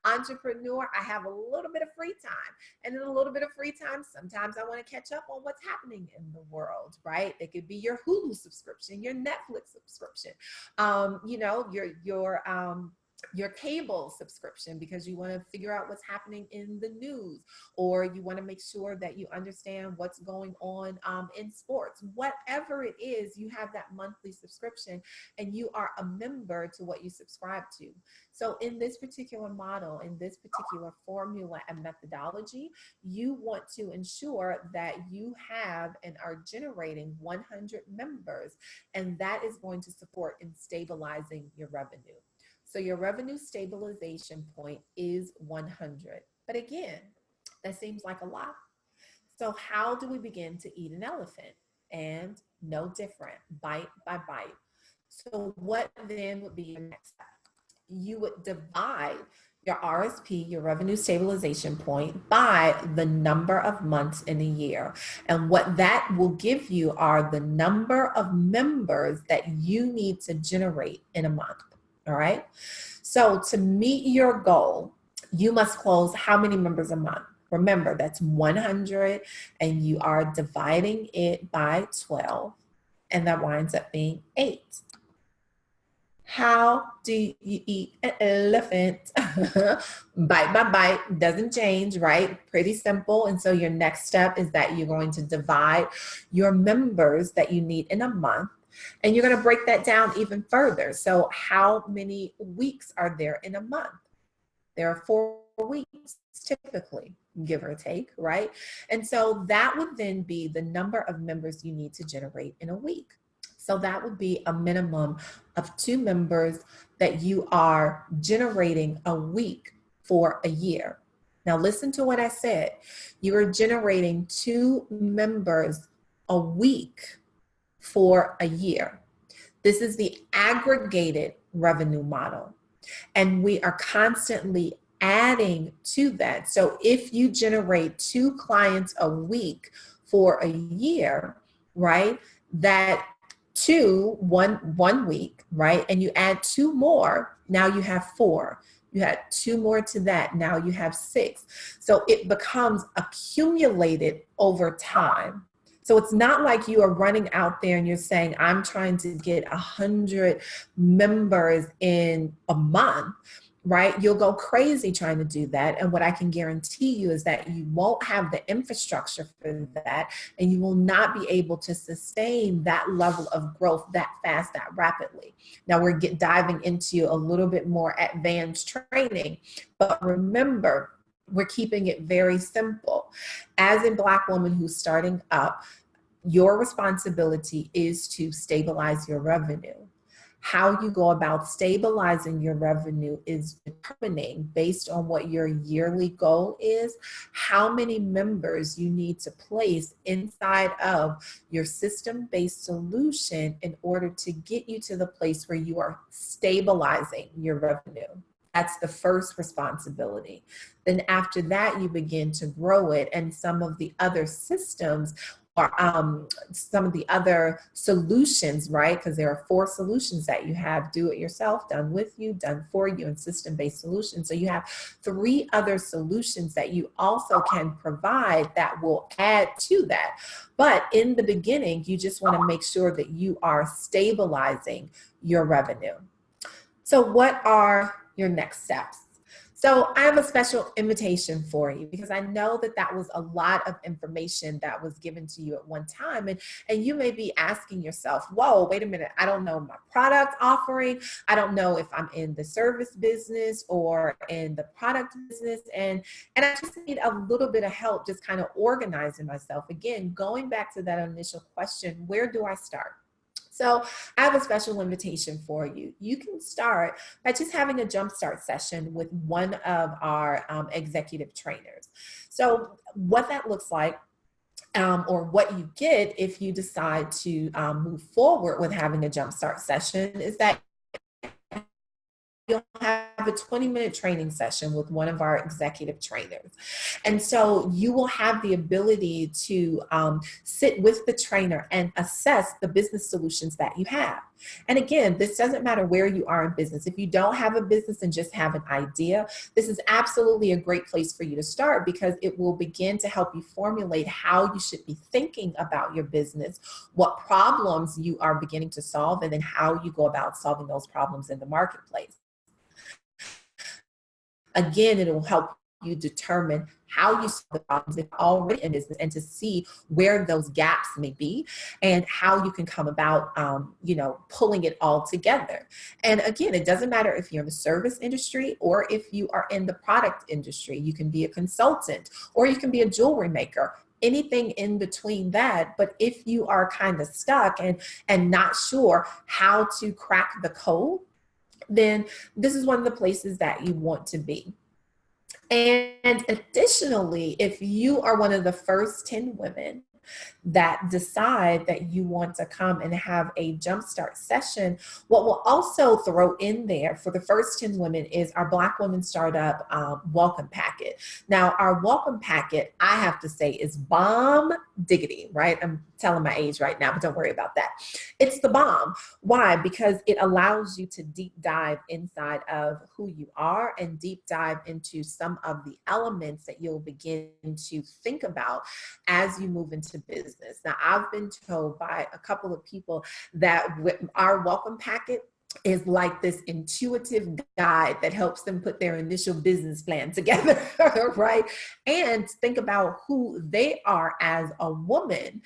entrepreneur, I have a little bit of free time. And in a little bit of free time, sometimes I want to catch up on what's happening in the world, right? It could be your Hulu subscription, your Netflix subscription, you know, your cable subscription, because you want to figure out what's happening in the news, or you want to make sure that you understand what's going on in sports. Whatever it is, you have that monthly subscription and you are a member to what you subscribe to. So in this particular model, in this particular formula and methodology, you want to ensure that you have and are generating 100 members, and that is going to support in stabilizing your revenue. So your revenue stabilization point is 100. But again, that seems like a lot. So how do we begin to eat an elephant? and no different, bite by bite. So what then would be your next step? You would divide your RSP, your revenue stabilization point, by the number of months in a year. And what that will give you are the number of members that you need to generate in a month. All right. So to meet your goal, you must close how many members a month? Remember, that's 100, and you are dividing it by 12, and that winds up being 8. How do you eat an elephant? Bite by bite, doesn't change, right? Pretty simple. And so your next step is that you're going to divide your members that you need in a month, and you're going to break that down even further. So how many weeks are there in a month? There are 4 weeks typically, give or take, right? And so that would then be the number of members you need to generate in a week. So that would be a minimum of 2 members that you are generating a week for a year. Now listen to what I said. You are generating 2 members a week for a year. This is the aggregated revenue model. And we are constantly adding to that. So if you generate 2 clients a week for a year, right, that 1 week, right, and you add 2 more, now you have 4. You had 2 more to that, now you have 6. So it becomes accumulated over time. So it's not like you are running out there and you're saying, I'm trying to get 100 members in a month, right? You'll go crazy trying to do that. And what I can guarantee you is that you won't have the infrastructure for that, and you will not be able to sustain that level of growth that fast, that rapidly. Now we're diving into a little bit more advanced training, but remember, we're keeping it very simple. As a Black woman who's starting up, your responsibility is to stabilize your revenue. How you go about stabilizing your revenue is determining, based on what your yearly goal is, how many members you need to place inside of your system-based solution in order to get you to the place where you are stabilizing your revenue. That's the first responsibility. Then after that, you begin to grow it, and some of the other systems or some of the other solutions, right? Because there are 4 solutions that you have: do it yourself, done with you, done for you, and system-based solutions. So you have 3 other solutions that you also can provide that will add to that. But in the beginning, you just want to make sure that you are stabilizing your revenue. So what are your next steps? So I have a special invitation for you, because I know that that was a lot of information that was given to you at one time. And you may be asking yourself, whoa, wait a minute, I don't know my product offering. I don't know if I'm in the service business or in the product business. And I just need a little bit of help just kind of organizing myself. Again, going back to that initial question, where do I start? So I have a special invitation for you. You can start by just having a jumpstart session with one of our executive trainers. So what that looks like, or what you get if you decide to move forward with having a jumpstart session, is that you'll have a 20-minute training session with one of our executive trainers. And so you will have the ability to sit with the trainer and assess the business solutions that you have. And again, this doesn't matter where you are in business. If you don't have a business and just have an idea, this is absolutely a great place for you to start, because it will begin to help you formulate how you should be thinking about your business, what problems you are beginning to solve, and then how you go about solving those problems in the marketplace. Again, it will help you determine how you solve the problems if you're already in business, and to see where those gaps may be and how you can come about, pulling it all together. And again, it doesn't matter if you're in the service industry or if you are in the product industry. You can be a consultant, or you can be a jewelry maker, anything in between that. But if you are kind of stuck and not sure how to crack the code, then this is one of the places that you want to be. And additionally, if you are one of the first 10 women that decide that you want to come and have a jumpstart session, what we'll also throw in there for the first 10 women is our Black Women Startup welcome packet. Now, our welcome packet, I have to say, is bomb diggity, right? I'm telling my age right now, but don't worry about that. It's the bomb. Why? Because it allows you to deep dive inside of who you are and deep dive into some of the elements that you'll begin to think about as you move into business. Now, I've been told by a couple of people that our welcome packet is like this intuitive guide that helps them put their initial business plan together, right? And think about who they are as a woman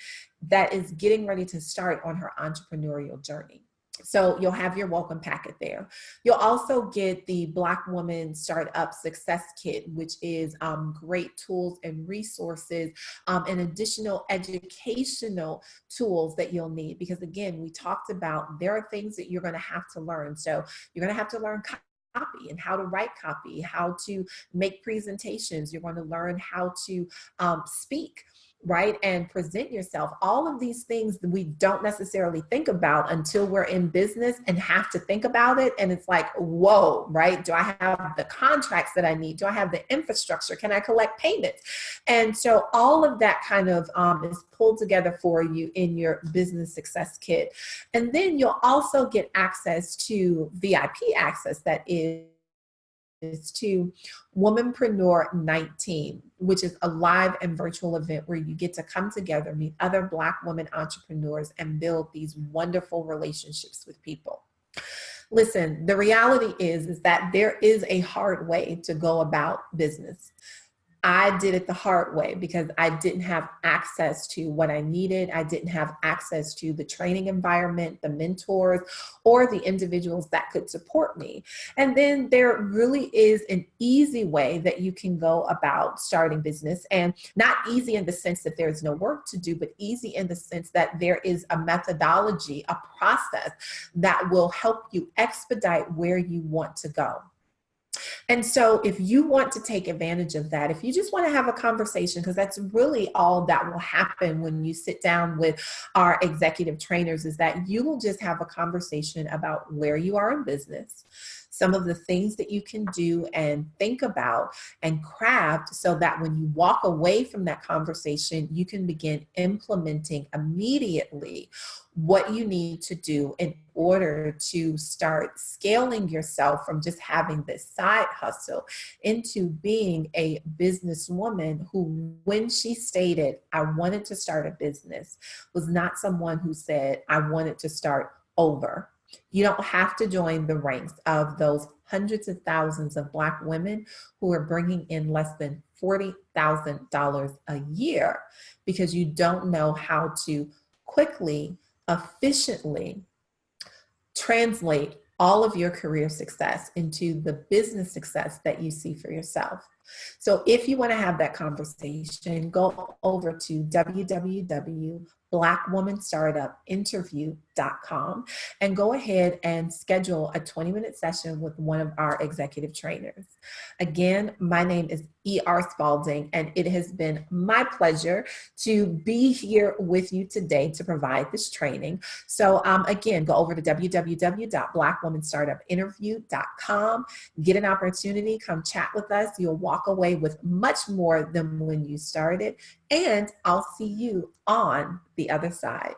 that is getting ready to start on her entrepreneurial journey. So you'll have your welcome packet there. You'll also get the Black Woman Startup Success Kit, which is great tools and resources and additional educational tools that you'll need. Because again, we talked about there are things that you're going to have to learn. So you're going to have to learn copy and how to write copy, how to make presentations. You're going to learn how to speak, right? And present yourself. All of these things that we don't necessarily think about until we're in business and have to think about it. And it's like, whoa, right? Do I have the contracts that I need? Do I have the infrastructure? Can I collect payments? And so all of that kind of is pulled together for you in your business success kit. And then you'll also get access to VIP access that is to Womanpreneur 19, which is a live and virtual event where you get to come together, meet other Black women entrepreneurs, and build these wonderful relationships with people. Listen, the reality is that there is a hard way to go about business. I did it the hard way because I didn't have access to what I needed. I didn't have access to the training environment, the mentors, or the individuals that could support me. And then there really is an easy way that you can go about starting business, and not easy in the sense that there's no work to do, but easy in the sense that there is a methodology, a process that will help you expedite where you want to go. And so if you want to take advantage of that, if you just want to have a conversation, because that's really all that will happen when you sit down with our executive trainers, is that you will just have a conversation about where you are in business, some of the things that you can do and think about and craft so that when you walk away from that conversation, you can begin implementing immediately what you need to do in order to start scaling yourself from just having this side hustle into being a businesswoman who, when she stated, I wanted to start a business, was not someone who said, I wanted to start over. You don't have to join the ranks of those hundreds of thousands of Black women who are bringing in less than $40,000 a year because you don't know how to quickly, efficiently translate all of your career success into the business success that you see for yourself. So if you want to have that conversation, go over to www.blackwomanstartupinterview.com and go ahead and schedule a 20-minute session with one of our executive trainers. Again, my name is E.R. Spaulding, and it has been my pleasure to be here with you today to provide this training. So again, go over to www.blackwomanstartupinterview.com, get an opportunity, come chat with us. You'll walk away with much more than when you started, and I'll see you on the other side.